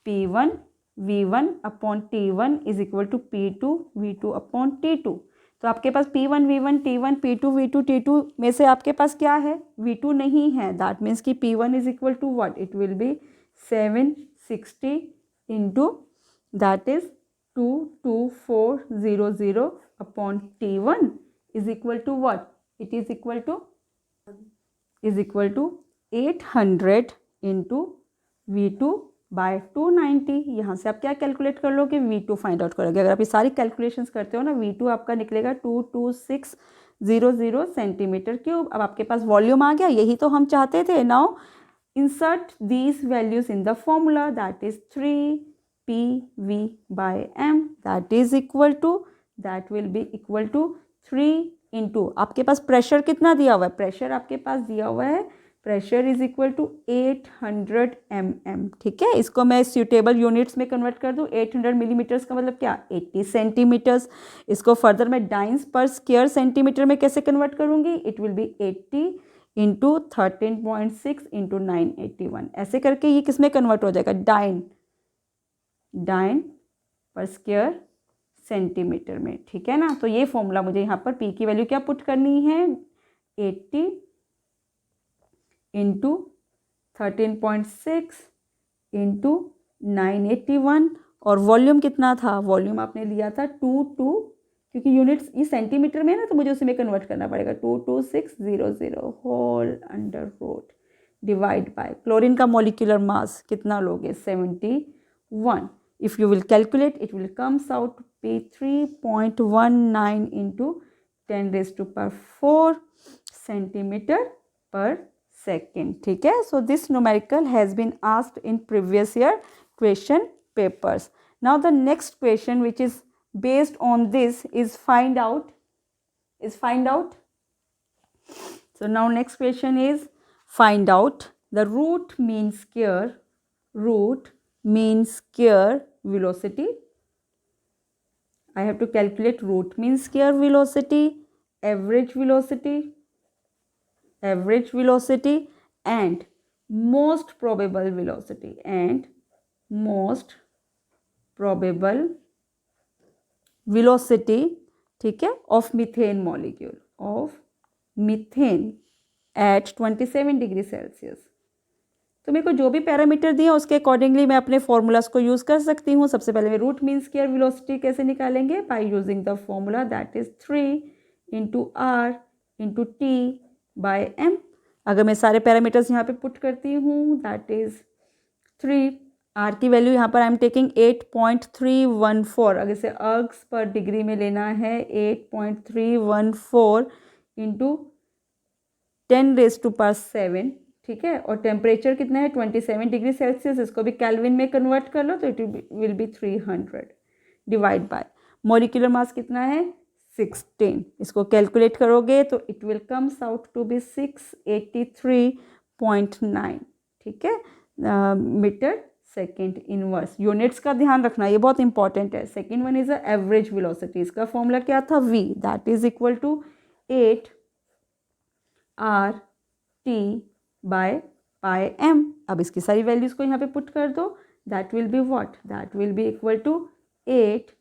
Speaker 1: P1 V1 upon T1 is equal to P2 V2 upon T2। तो आपके पास P1 V1 T1 P2 V2 T2 में से आपके पास क्या है, V2 नहीं है, दैट मीन्स कि P1 is equal to what, it will be 760 into that is 22400 upon T1 is equal to what, it is equal to 800 into V2 by 290। यहाँ से आप क्या कैलकुलेट कर लोगे, V2 फाइंड आउट करोगे। अगर आप ये सारी कैलकुलेशंस करते हो ना, V2 आपका निकलेगा 22600 सेंटीमीटर क्यूब। अब आपके पास वॉल्यूम आ गया, यही तो हम चाहते थे। Now insert these values in the formula, that is 3PV/m, that is equal to, that will be equal to 3 into, आपके पास प्रेशर कितना दिया हुआ है, प्रेशर आपके पास दिया हुआ है, pressure is equal to 800 mm, ठीक है। इसको मैं सूटेबल यूनिट्स में कन्वर्ट कर दूँ, 800 मिलीमीटर्स का मतलब क्या, 80 सेंटीमीटर्स। इसको फर्दर मैं डाइंस पर स्क्वायर सेंटीमीटर में कैसे कन्वर्ट करूँगी, it will B 80 into 13.6 into 981, ऐसे करके ये किस में कन्वर्ट हो जाएगा, डाइन पर स्क्वायर सेंटीमीटर में, ठीक है ना। तो ये फॉर्मूला मुझे यहाँ पर P की वैल्यू क्या पुट करनी है, 80 इंटू 13.6 इंटू 981, और वॉल्यूम कितना था, वॉल्यूम आपने लिया था 22, क्योंकि यूनिट्स ये सेंटीमीटर में है ना, तो मुझे उसी में कन्वर्ट करना पड़ेगा, 22600 whole under root divide by chlorine का मॉलिक्यूलर मास कितना लोगे, 71। If you will calculate it will comes out पे 3.19 इंटू 10⁴ सेंटीमीटर पर सेकेंड, ठीक है। So this numerical has been asked in previous year question papers. Now the next question which is based on this is find out. So now next question is find out the root mean square velocity. I have to calculate root mean square velocity, average velocity and most probable velocity ठीक है, of methane molecule, of methane at 27 degree Celsius. तो मेरे को जो भी पैरामीटर दिए उसके अकॉर्डिंगली मैं अपने फॉर्मूलाज को यूज़ कर सकती हूँ। सबसे पहले मैं रूट मीन स्क्वायर वेलोसिटी कैसे निकालेंगे, by using the formula that is 3 into R into T by M। अगर मैं सारे पैरामीटर्स यहाँ पे पुट करती हूँ, दैट इज 3, R की वैल्यू यहाँ पर आई एम टेकिंग 8.314, अगर इसे अर्ग्स पर डिग्री में लेना है 8.314 इंटू 10⁻⁷, ठीक है। और टेम्परेचर कितना है 27 डिग्री सेल्सियस, इसको भी केल्विन में कन्वर्ट कर लो तो it will be 300 divide by molecular mass कितना है 16, इसको कैलकुलेट करोगे तो it will comes out to be 683.9, ठीक है, मीटर सेकेंड इनवर्स। यूनिट्स का ध्यान रखना, ये बहुत इंपॉर्टेंट है। Second one is a average velocity, इसका फॉर्मूला क्या था, V, that is equal to 8 R T by pi M. अब इसकी सारी वैल्यूज़ को यहाँ पे पुट कर दो, that will be what, that will be equal to 8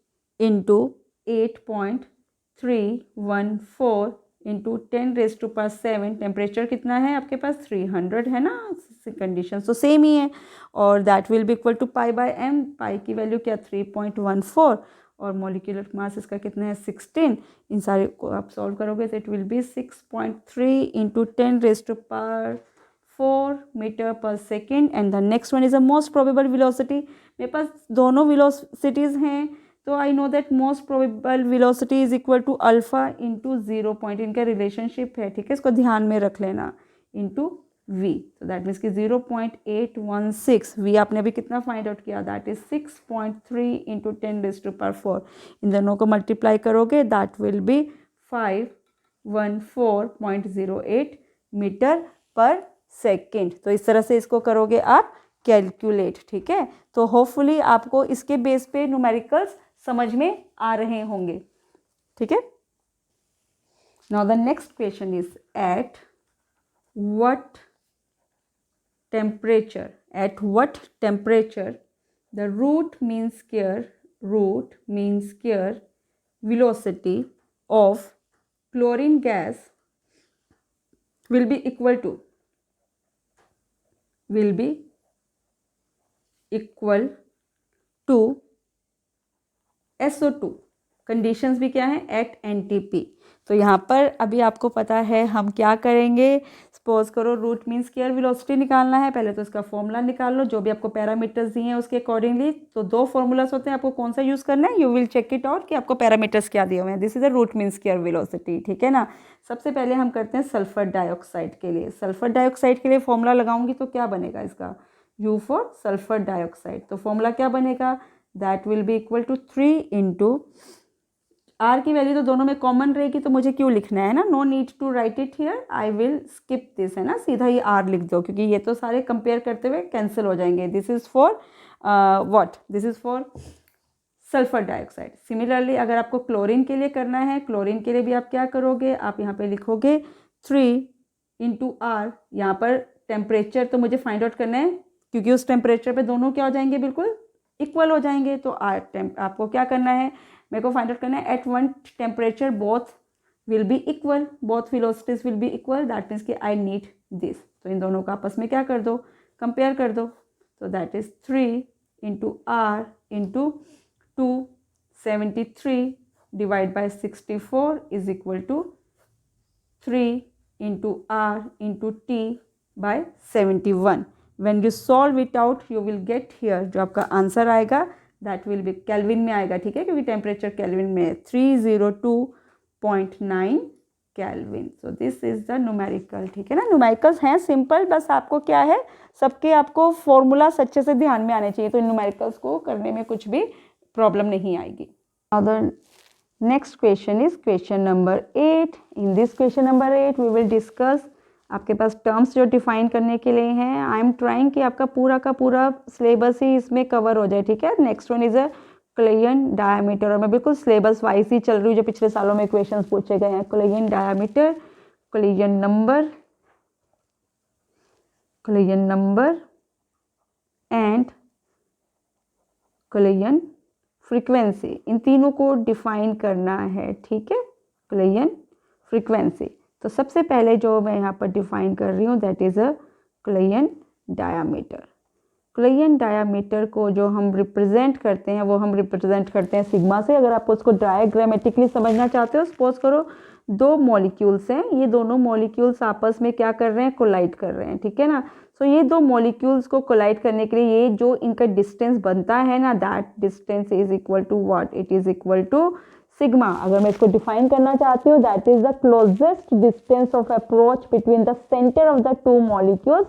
Speaker 1: into 8.314 into 10⁻⁷। Temperature कितना है आपके पास, 300 है ना, कंडीशन तो सेम ही है। और that will be equal to pi by M, pi की वैल्यू क्या 3.14 और मॉलिक्यूलर मास इसका कितना है 16। इन सारे को आप सॉल्व करोगे तो it will be 6.3 into 10⁻⁴ metre पर second. And the next one is a most probable velocity. मेरे पास दोनों वेलोसिटीज़ हैं, तो I know that most probable velocity is equal to alpha into 0 point, इनका रिलेशनशिप है, ठीक है, इसको ध्यान में रख लेना, इंटू v। तो दैट मीन्स कि 0.816 v आपने अभी कितना फाइंड आउट किया, दैट इज 6.3 इंटू 10⁻⁴। इन दोनों को मल्टीप्लाई करोगे दैट विल बी 514.08 मीटर पर सेकेंड। तो इस तरह से इसको करोगे आप कैलकुलेट, ठीक है। तो होपफुली आपको इसके बेस पे न्यूमेरिकल्स समझ में आ रहे होंगे, ठीक है। Now the next question is at what temperature the root mean square velocity of chlorine gas will be equal to SO2। Conditions भी क्या है, एट NTP। तो यहाँ पर अभी आपको पता है हम क्या करेंगे। सपोज करो रूट मीन स्क्वायर वेलोसिटी निकालना है, पहले तो इसका फॉर्मूला निकाल लो, जो भी आपको पैरामीटर्स दिए हैं उसके अकॉर्डिंगली। तो दो फॉर्मूलास होते हैं, आपको कौन सा यूज़ करना है, you will check it out कि आपको पैरामीटर्स क्या दिए हुए हैं। This is a root mean square velocity, ठीक है ना। सबसे पहले हम करते हैं सल्फर डाइऑक्साइड के लिए। सल्फर डाइऑक्साइड के लिए फॉर्मूला लगाऊंगी तो क्या बनेगा इसका, U फॉर सल्फर डाइऑक्साइड। तो फॉर्मूला क्या बनेगा, that will be equal to 3 into R की वैल्यू तो दोनों में कॉमन रहेगी, तो मुझे क्यों लिखना है ना, no need to write it here, I will skip this, है ना, सीधा ही आर लिख दो, क्योंकि ये तो सारे कंपेयर करते हुए कैंसिल हो जाएंगे। This is for what, this is for sulphur dioxide. Similarly अगर आपको क्लोरीन के लिए करना है, क्लोरीन के लिए भी आप क्या करोगे, आप यहाँ पे लिखोगे 3 इंटू आर। यहाँ पर टेम्परेचर तो मुझे फाइंड आउट करना है, क्योंकि उस टेम्परेचर पे दोनों क्या हो जाएंगे, बिल्कुल इक्वल हो जाएंगे। तो आपको क्या करना है, मेरे को फाइंड आउट करना है at one temperature both will be equal, both velocities will be equal, that means कि आई नीड दिस। तो इन दोनों का आपस में क्या कर दो, कंपेयर कर दो। तो that is 3 into R into 273 divide by 64 is equal to 3 into R into T by 71। When you solve it out, you will get here, जो आपका आंसर आएगा दैट विल बी केल्विन में आएगा, ठीक है, क्योंकि टेम्परेचर केल्विन में है, 302.9 kelvin. So this is the numerical, ठीक है ना। न्यूमेरिकल्स हैं सिंपल, बस आपको क्या है, सबके आपको फॉर्मूलास अच्छे से ध्यान में आने चाहिए, तो इन न्यूमेरिकल्स को करने में कुछ भी प्रॉब्लम नहीं आएगी। Other next question is question number 8। In this question number 8 we will discuss, आपके पास टर्म्स जो डिफाइन करने के लिए हैं। आई एम ट्राइंग कि आपका पूरा का पूरा सिलेबस ही इसमें कवर हो जाए, ठीक है। Next one is a collision diameter, और मैं बिल्कुल सिलेबस वाइज ही चल रही हूँ, जो पिछले सालों में क्वेश्चंस पूछे गए हैं। क्लेयन डायामीटर, क्लेयन नंबर एंड क्लेयन फ्रीक्वेंसी, इन तीनों को डिफाइन करना है, ठीक है। क्लेयन फ्रीक्वेंसी, तो सबसे पहले जो मैं यहाँ पर डिफाइन कर रही हूँ that is a collision diameter. Collision diameter को जो हम रिप्रेजेंट करते हैं, वो हम रिप्रेजेंट करते हैं सिग्मा से। अगर आप उसको डायग्रामेटिकली समझना चाहते हो, सपोज करो दो मॉलिक्यूल्स हैं, ये दोनों मॉलिक्यूल्स आपस में क्या कर रहे हैं, कोलाइड कर रहे हैं, ठीक है ना। सो ये दो मॉलिक्यूल्स को कोलाइड करने के लिए ये जो इनका डिस्टेंस बनता है ना, that distance is equal to what, it is equal to sigma. अगर मैं इसको डिफाइन करना चाहती हूँ, that is the closest distance of approach between the centre of the two molecules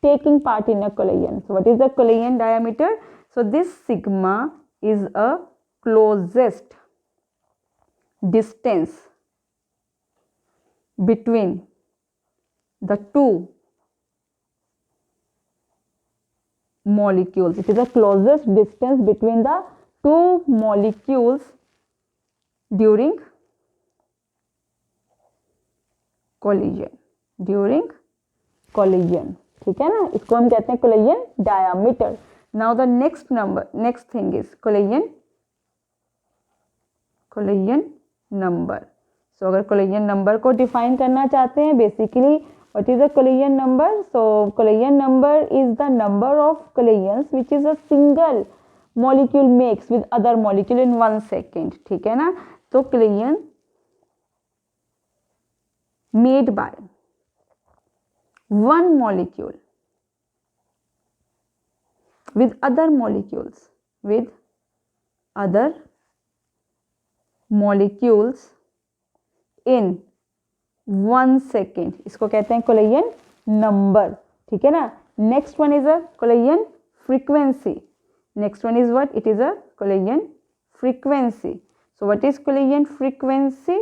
Speaker 1: taking part in a collision. So what is the collision diameter? So this sigma is a closest distance between the two molecules. It is the closest distance between the two molecules during collision. Collision, ठीक है ना, इसको हम कहते हैं collision diameter. Now the next thing is collision number. So अगर कोलिजन नंबर को डिफाइन करना चाहते हैं, basically what is a collision number? So collision number is the number of collisions which is a single molecule makes with other molecule in 1 second, ठीक है ना। तो collision made by one molecule with other molecules in 1 second, इसको कहते हैं कोलिजन नंबर, ठीक है ना। Next one is a collision frequency. Next one is what? It is a collision frequency. So what is collision frequency?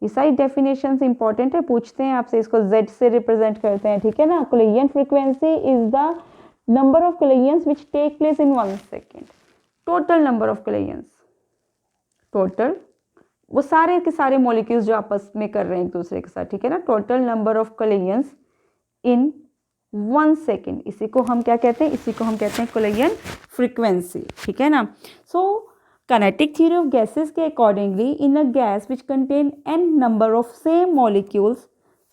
Speaker 1: ये सारी डेफिनेशंस इंपॉर्टेंट है, पूछते हैं आपसे, इसको Z से रिप्रेजेंट करते हैं, ठीक है ना। Collision frequency is the number of collisions which take place in 1 second. Total number of collisions, total वो सारे के सारे मॉलिक्यूल्स जो आपस में कर रहे हैं एक दूसरे के साथ, ठीक है ना। Total number of collisions in 1 second, इसी को हम क्या कहते हैं? इसी को हम कहते हैं कोलिजन फ्रीक्वेंसी, ठीक है ना। सो kinetic theory of gases के accordingly, in a gas which contain n number of same molecules,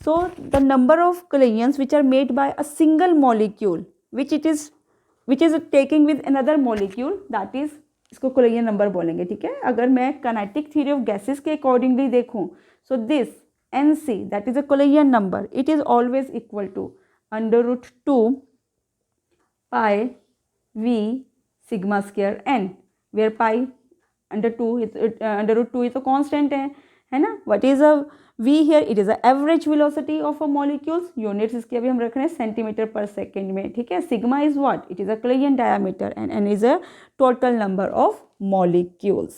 Speaker 1: so the number of collisions which are made by a single molecule which is taking with another molecule, that is इसको collision number बोलेंगे, ठीक है। अगर मैं kinetic theory of gases के accordingly देखूँ, so this NC, that is a collision number, it is always equal to under root 2 pi v sigma square n, where pi under root 2 is a constant है ना। what is a v here? it is a average velocity of a molecules, units इसके अभी हम रख रहे हैं सेंटीमीटर पर सेकेंड में, ठीक है। sigma is what? it is a collision diameter and n is a total number of molecules,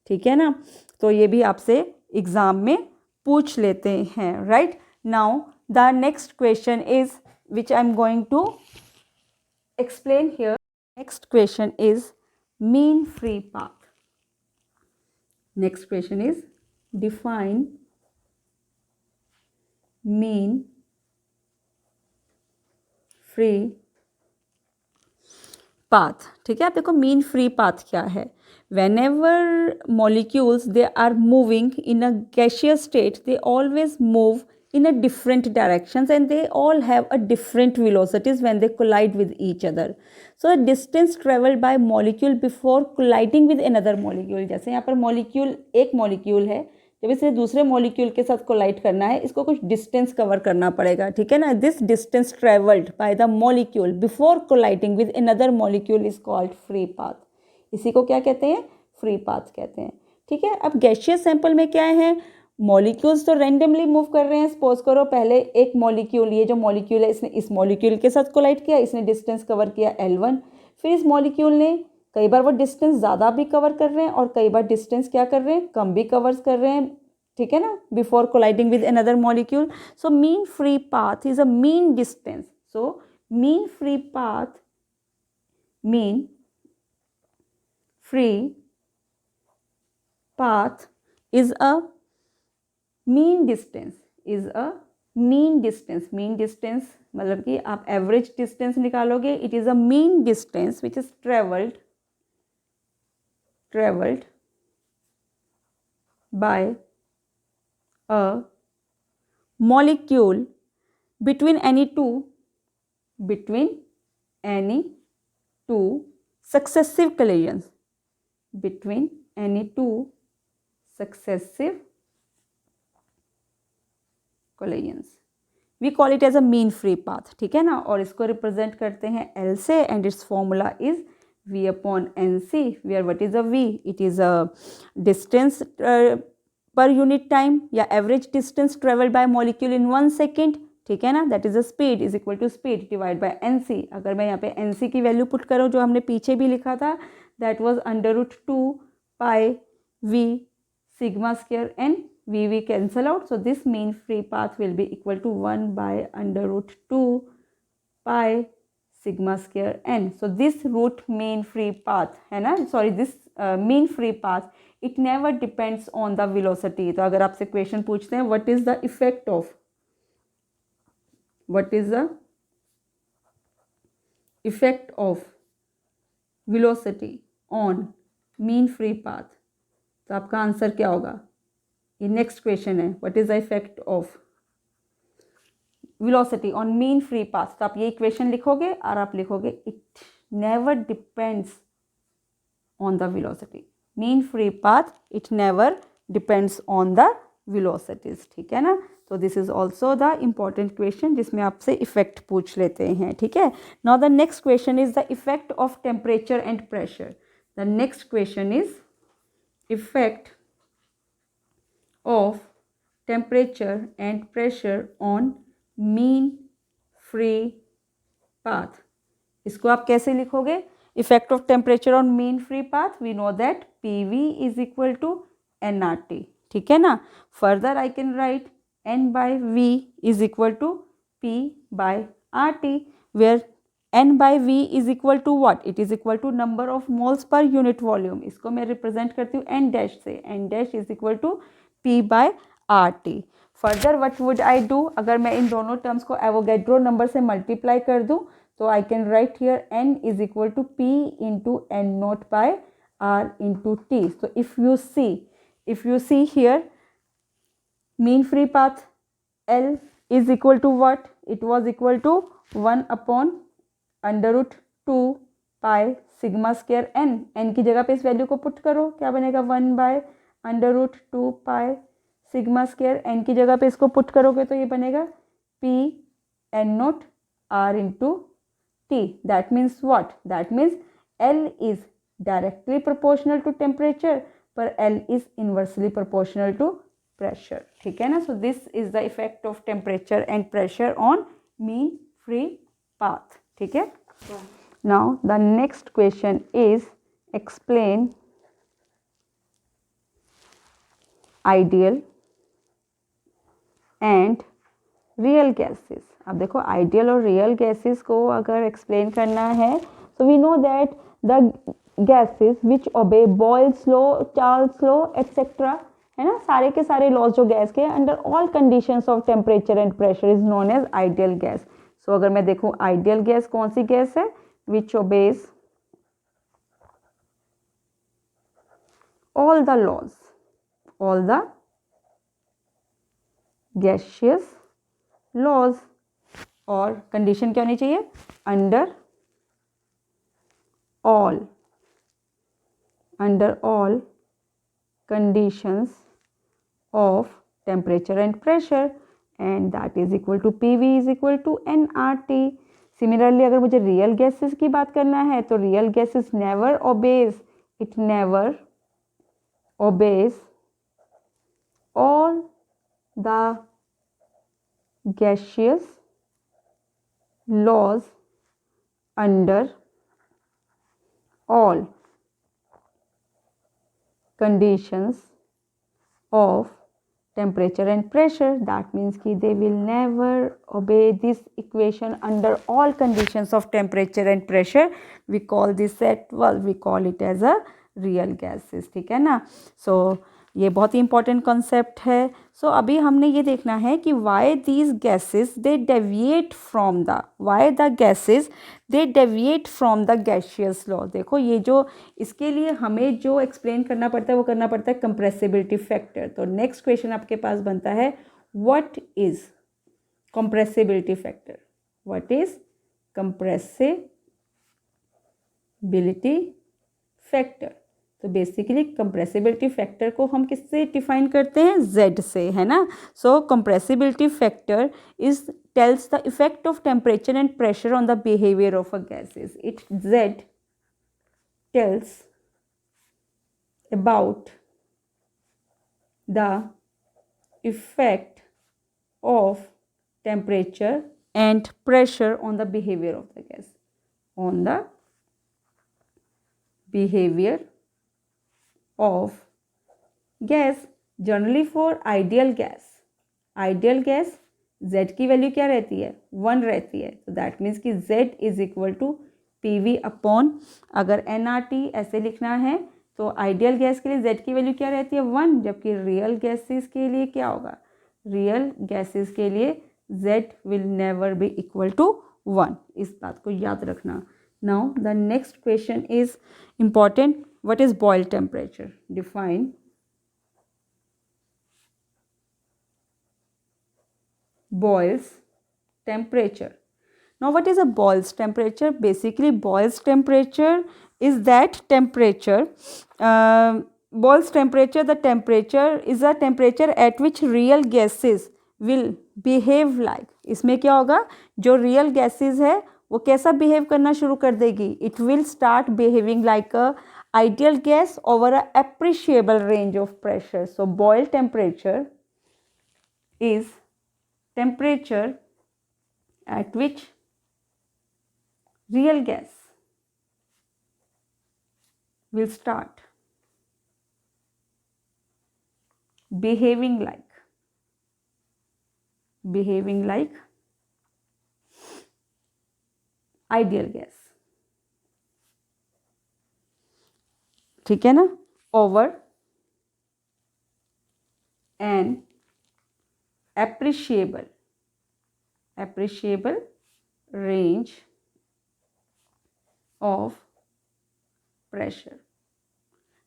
Speaker 1: ठीक है ना। तो ये भी आपसे एग्जाम में पूछ लेते हैं, right. Now the next question is which I am going to explain here. Next question is mean free path. Next question is define mean free path. ठीक है, आप देखो mean free path क्या है. Whenever molecules they are moving in a gaseous state, they always move in a different directions and they all have a different velocities when they collide with each other. So the distance traveled by molecule before colliding with another molecule, जैसे यहाँ पर molecule एक molecule है, जब इसे दूसरे molecule के साथ collide करना है, इसको कुछ distance cover करना पड़ेगा, ठीक है ना. This distance traveled by the molecule before colliding with another molecule is called free path. इसी को क्या कहते हैं? फ्री पाथ कहते हैं, ठीक है. अब गैशियस सैंपल में क्या है, मॉलिक्यूल्स तो रैंडमली मूव कर रहे हैं. सपोज करो पहले एक मॉलिक्यूल, ये जो मॉलिक्यूल है इसने इस मॉलिक्यूल के साथ कोलाइड किया, इसने डिस्टेंस कवर किया L1. फिर इस मॉलिक्यूल ने कई बार वो डिस्टेंस ज़्यादा भी कवर कर रहे हैं और कई बार डिस्टेंस क्या कर रहे हैं, कम भी कवर्स कर रहे हैं, ठीक है ना, before colliding with another molecule. So mean free path is a mean distance. So mean free path, mean free path is a mean distance, mean distance मतलब कि आप एवरेज डिस्टेंस निकालोगे. It is a mean distance which is travelled by a molecule between any two successive collisions, between any two successive collisions. We call it as a mean free path, ठीक है ना. और इसको रिप्रेजेंट करते हैं L से and its formula is V upon NC, where what is a V? It is a distance per unit time या average distance traveled by molecule in 1 second, ठीक है ना. That is a speed is equal to speed divide by NC. अगर मैं यहाँ पे NC की वैल्यू पुट करूँ जो हमने पीछे भी लिखा था, that was under root 2 pi V sigma square N. V cancel out. So this mean free path will be equal to 1 by under root 2 pi sigma square N. So this root mean free path है ना, sorry this mean free path, it never depends on the velocity. तो अगर आपसे क्वेश्चन पूछते हैं what is the effect of what is the effect of velocity on mean free path? तो आपका आंसर क्या होगा? ये नेक्स्ट क्वेश्चन है, what is the effect of velocity on mean free path. तो आप ये इक्वेशन लिखोगे और आप लिखोगे it never depends on the velocity, mean free path it never depends on the velocities, ठीक है ना। तो this is also the important question जिसमें आपसे इफेक्ट पूछ लेते हैं, ठीक है। Now the next question is the effect of temperature and pressure. The next question is effect of temperature and pressure on mean free path. इसको आप कैसे लिखोगे? Effect of temperature on mean free path, we know that PV is equal to nRT, ठीक है ना। Further I can write N/V is equal to P/RT, where N/V is equal to what? It is equal to number of moles per unit volume. इसको मैं रिप्रेजेंट करती हूँ N डैश से, N dash is equal to P/RT। Further what would I do? अगर मैं इन दोनों टर्म्स को एवोगैड्रो नंबर से मल्टीप्लाई कर दूँ तो I can write here N is equal to P into N0/R into T। So if you see here, mean free path L is equal to what? It was equal to 1 upon under root 2 pi sigma square n। n की जगह पे इस वैल्यू को पुट करो, क्या बनेगा? 1 by under root 2 pi sigma square. n की जगह पे इसको पुट करोगे तो ये बनेगा P N0 R into T। That means what? That means L is directly proportional to temperature, पर L is inversely proportional to pressure, ठीक है ना। So this is the effect of temperature and pressure on mean free path, ठीक है। Now the next question is explain ideal and real gases. अब देखो आइडियल और रियल गैसेस को अगर एक्सप्लेन करना है तो we know that the gases which obey Boyle's law, Charles law etcetera, है ना, सारे के सारे लॉज जो गैस के under all conditions of temperature and pressure is known as ideal gas. So अगर मैं देखूं आइडियल गैस कौन सी गैस है? Which obeys all the laws, all the gaseous laws, और कंडीशन क्या होनी चाहिए? under all conditions of temperature and pressure, and that is equal to PV is equal to nRT। Similarly अगर मुझे रियल गैसेस की बात करना है तो real gases never obeys, it never obeys all the gaseous laws under all conditions of temperature and pressure। That means कि they will never obey this equation under all conditions of temperature and pressure। We call this at, well, we call it as a real gases, ठीक है ना। सो ये बहुत ही इंपॉर्टेंट कॉन्सेप्ट है। सो अभी हमने ये देखना है कि why these gases they deviate from the, why the gases they deviate from the gaseous law. देखो ये जो इसके लिए हमें जो एक्सप्लेन करना पड़ता है वो करना पड़ता है कंप्रेसिबिलिटी फैक्टर। तो नेक्स्ट क्वेश्चन आपके पास बनता है what is compressibility factor? What is compressibility factor? तो बेसिकली कंप्रेसिबिलिटी फैक्टर को हम किससे डिफाइन करते हैं? Z से, है ना। So compressibility factor is tells the effect of temperature and pressure on the behaviour of a gases. It Z tells about the effect of temperature and pressure on the behaviour of the gas, on the behavior of gas। Generally for ideal gas, ideal gas Z की वैल्यू क्या रहती है? 1 रहती है। तो दैट मीन्स कि Z is equal to PV upon, अगर nRT ऐसे लिखना है तो आइडियल गैस के लिए Z की वैल्यू क्या रहती है? 1, जबकि रियल गैसेस के लिए क्या होगा? रियल गैसेस के लिए z will never be equal to 1. इस बात को याद रखना. Now the next question is important. What is boil temperature? Define Boyle's temperature. Now what is a Boyle's temperature? Basically Boyle's temperature is that temperature, Boyle's temperature, the temperature is a temperature at which real gases will behave like. इसमें क्या होगा, जो real gases है वो कैसा behave करना शुरू कर देगी? It will start behaving like a ideal gas over a appreciable range of pressure. So Boyle temperature is temperature at which real gas will start behaving like ideal gas. ठीक है ना? over an appreciable range of pressure.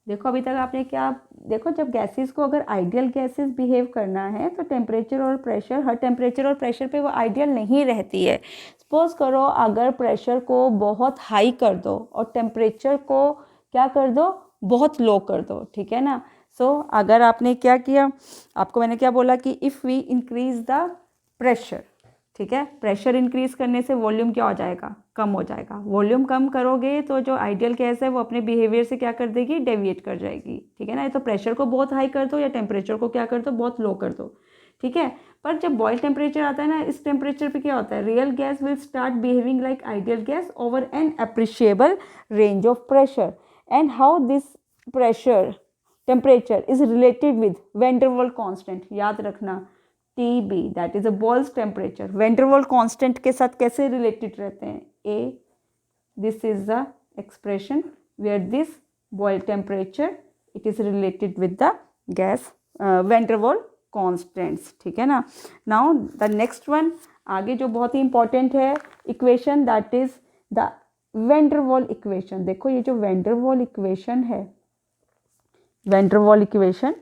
Speaker 1: देखो अभी तक आपने क्या देखो, जब गैसेस को अगर आइडियल गैसेस बिहेव करना है तो टेम्परेचर और प्रेशर, हर टेम्परेचर और प्रेशर पे वो आइडियल नहीं रहती है. सपोज करो अगर प्रेशर को बहुत हाई कर दो और टेम्परेचर को क्या कर दो, बहुत लो कर दो. ठीक है ना? सो अगर आपने क्या किया, आपको मैंने क्या बोला कि if we increase the pressure, ठीक है, प्रेशर इंक्रीज करने से वॉल्यूम क्या हो जाएगा, कम हो जाएगा. वॉल्यूम कम करोगे तो जो आइडियल गैस है वो अपने बिहेवियर से क्या कर देगी, डेविएट कर जाएगी. ठीक है ना? तो प्रेशर को बहुत हाई कर दो या टेम्परेचर को क्या कर दो, बहुत लो कर दो. ठीक है. पर जब बॉयल टेम्परेचर आता है ना, इस टेम्परेचर पे क्या होता है, real gas will start behaving like ideal gas over an appreciable range of pressure. And how this pressure temperature is related with van der Waals constant. याद रखना TB, that is a Boyle's temperature. Van der Waals constant के साथ कैसे रिलेटेड रहते हैं? This is the expression where this Boyle temperature it is related with the gas van der Waals constants. ठीक है ना? Now the next one, आगे जो बहुत ही इंपॉर्टेंट है equation, that is the van der Waals equation. देखो ये जो वैन डर वाल्स इक्वेशन है, van der Waals equation,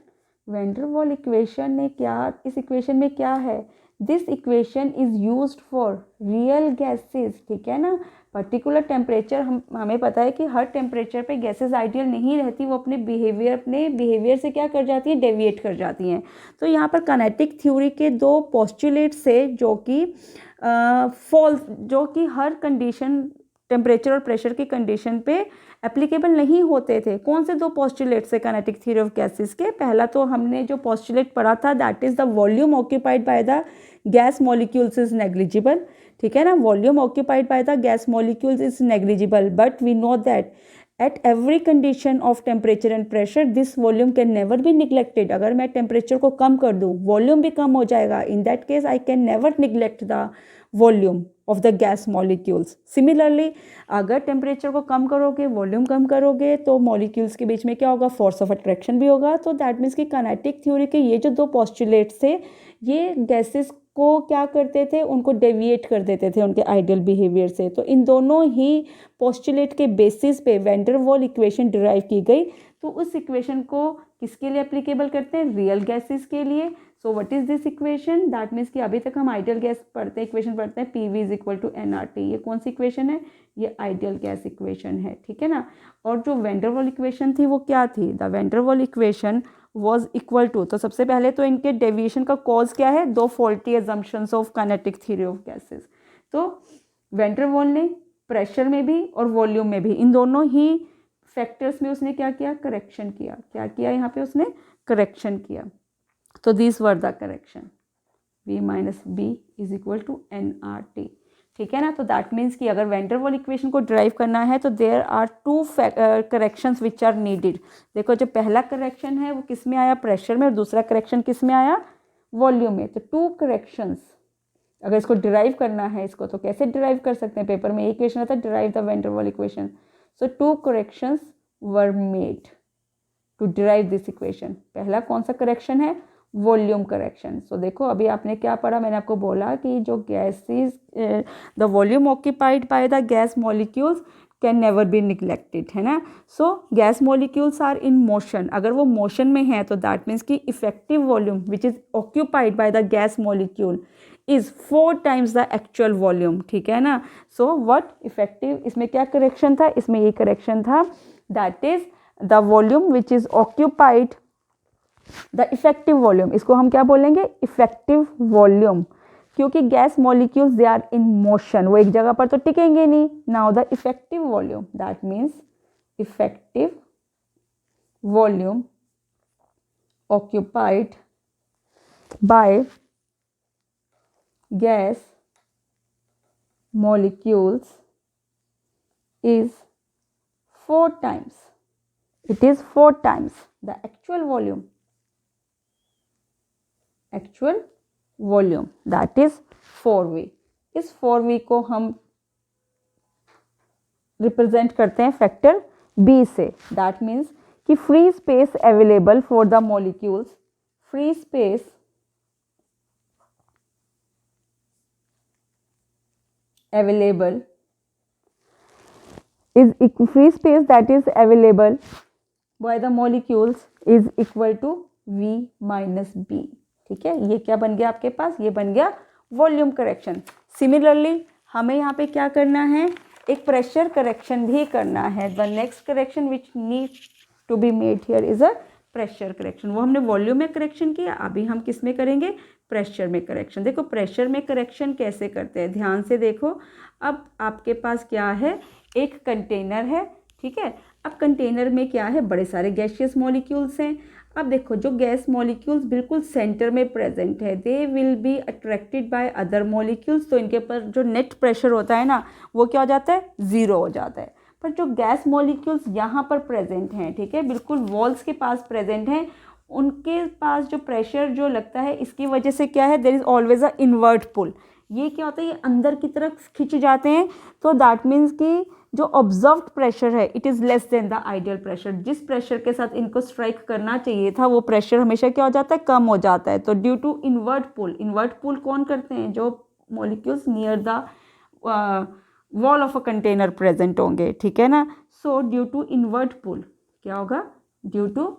Speaker 1: van der Waals equation ने क्या, इस इक्वेशन में क्या है, this equation is used for real gases. ठीक है ना? पर्टिकुलर टेम्परेचर, हमें पता है कि हर टेम्परेचर पे गैसेस आइडियल नहीं रहती, वो अपने बिहेवियर से क्या कर जाती है, डेविएट कर जाती हैं. तो यहाँ पर काइनेटिक थ्योरी के दो पोस्टुलेट्स है जो कि फॉल्स, जो कि हर कंडीशन, टेम्परेचर और प्रेशर की कंडीशन पे एप्लीकेबल नहीं होते थे. कौन से दो पोस्टुलेट्स है काइनेटिक थ्योरी ऑफ गैसेस के? पहला तो हमने जो पोस्टुलेट पढ़ा था, that is the volume occupied by the gas molecules is negligible. ठीक है ना? Volume occupied by the gas molecules is negligible, but we know that at every condition of temperature and pressure this volume can never be neglected. अगर मैं टेम्परेचर को कम कर दूँ, वॉल्यूम भी कम हो जाएगा. इन that case I can never neglect the volume of the gas molecules. Similarly अगर टेम्परेचर को कम करोगे, वॉल्यूम कम करोगे, तो मॉलिक्यूल्स के बीच में क्या होगा, फोर्स ऑफ अट्रैक्शन भी होगा. तो दैट मीन्स कि काइनेटिक थ्योरी के ये जो दो पोस्टुलेट्स थे, ये गैसेस को क्या करते थे, उनको डेविएट कर देते थे उनके आइडियल बिहेवियर से. तो इन दोनों ही पोस्टुलेट के बेसिस पे van der Waals equation derive की गई. तो उस इक्वेशन को किसके लिए एप्लीकेबल करते हैं, रियल गैसेस के लिए. सो what is this equation, that means कि अभी तक हम आइडियल गैस पढ़ते हैं, इक्वेशन पढ़ते हैं PV is equal to nRT. ये कौन सी इक्वेशन है, ये आइडियल गैस इक्वेशन है. ठीक है ना? और जो वैन डर वाल्स इक्वेशन थी वो क्या थी, the van der Waals equation was equal to, तो सबसे पहले तो इनके डेविएशन का कॉज क्या है, दो faulty assumptions of kinetic theory of gases. तो वैन डर वाल्स ने प्रेशर में भी और वॉल्यूम में भी, इन दोनों ही फैक्टर्स में उसने क्या किया, करेक्शन किया. क्या किया यहाँ पे उसने, करेक्शन किया. तो this were the correction, V minus B is equal to nRT. ठीक है ना? तो दैट मीन्स कि अगर वैन डर वाल्स इक्वेशन को ड्राइव करना है तो there are two corrections which are needed. देखो जो पहला करेक्शन है वो किस में आया, प्रेशर में, और दूसरा करेक्शन किस में आया, वॉल्यूम में. तो टू करेक्शंस, अगर इसको डिराइव करना है, इसको तो कैसे डिराइव कर सकते हैं, पेपर में एक इक्वेशन आता है, derive the van der Waals equation. So two corrections were made to derive this equation. पहला कौन सा करेक्शन है, वॉल्यूम करेक्शन। सो देखो अभी आपने क्या पढ़ा, मैंने आपको बोला कि जो gases, the volume occupied by the gas molecules can never be neglected, है ना। So gas molecules are in motion, अगर वो मोशन में है तो दैट मीन्स कि effective volume which is occupied by the gas molecule is 4 times the actual volume, ठीक है ना। सो व्हाट इफेक्टिव, इसमें क्या करेक्शन था, इसमें ये करेक्शन था, that is the volume which is occupied the effective volume, इसको हम क्या बोलेंगे, इफेक्टिव वॉल्यूम, क्योंकि gas molecules they are in motion, वो एक जगह पर तो टिकेंगे नहीं। Now the effective volume, that means effective volume occupied by gas molecules is 4 times, it is 4 times the actual volume that is 4v। इस 4v को हम रिप्रेजेंट करते हैं फैक्टर b से, दैट मीन्स कि free space available for the molecules, free space available is free space that is available by the molecules is equal to v minus b, ठीक है। ये क्या बन गया आपके पास, ये बन गया वॉल्यूम करेक्शन। सिमिलरली हमें यहाँ पे क्या करना है, एक प्रेशर करेक्शन भी करना है। The next correction which need to be made here is a pressure correction. वो हमने वॉल्यूम में करेक्शन किया, अभी हम किस में करेंगे, प्रेशर में करेक्शन। देखो प्रेशर में करेक्शन कैसे करते हैं, ध्यान से देखो। अब आपके पास क्या है, एक कंटेनर है, ठीक है। अब कंटेनर में क्या है, बड़े सारे गैसियस मॉलिक्यूल्स हैं। अब देखो जो गैस मॉलिक्यूल्स बिल्कुल सेंटर में प्रेजेंट है, दे will be attracted by other molecules, तो इनके ऊपर जो नेट प्रेशर होता है ना वो क्या हो जाता है, ज़ीरो हो जाता है। पर जो गैस मॉलिक्यूल्स यहाँ पर प्रेजेंट हैं, ठीक है, बिल्कुल वॉल्स के पास प्रेजेंट हैं, उनके पास जो प्रेशर जो लगता है इसकी वजह से क्या है, there is always a inward pull. ये क्या होता है, ये अंदर की तरफ खिंच जाते हैं, तो दैट मीन्स कि जो ऑब्जर्व्ड प्रेशर है it is less than the ideal pressure. जिस प्रेशर के साथ इनको स्ट्राइक करना चाहिए था वो प्रेशर हमेशा क्या हो जाता है, कम हो जाता है। तो due to inward pull, inward pull कौन करते हैं, जो molecules near the wall of a container present होंगे, ठीक है ना। So due to inward pull क्या होगा, due to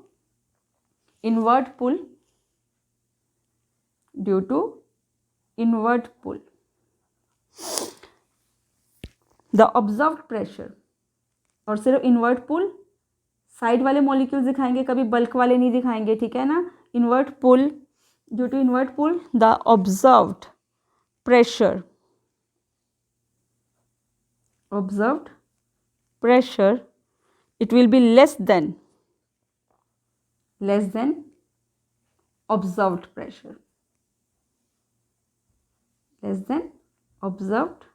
Speaker 1: inward pull, due to inward pull the observed pressure, और सिर्फ इनवर्ट पुल साइड वाले मॉलिक्यूल्स दिखाएंगे, कभी बल्क वाले नहीं दिखाएंगे, ठीक है ना। Inward pull, due to inward pull the observed pressure, observed pressure it will be less than observed pressure, less than observed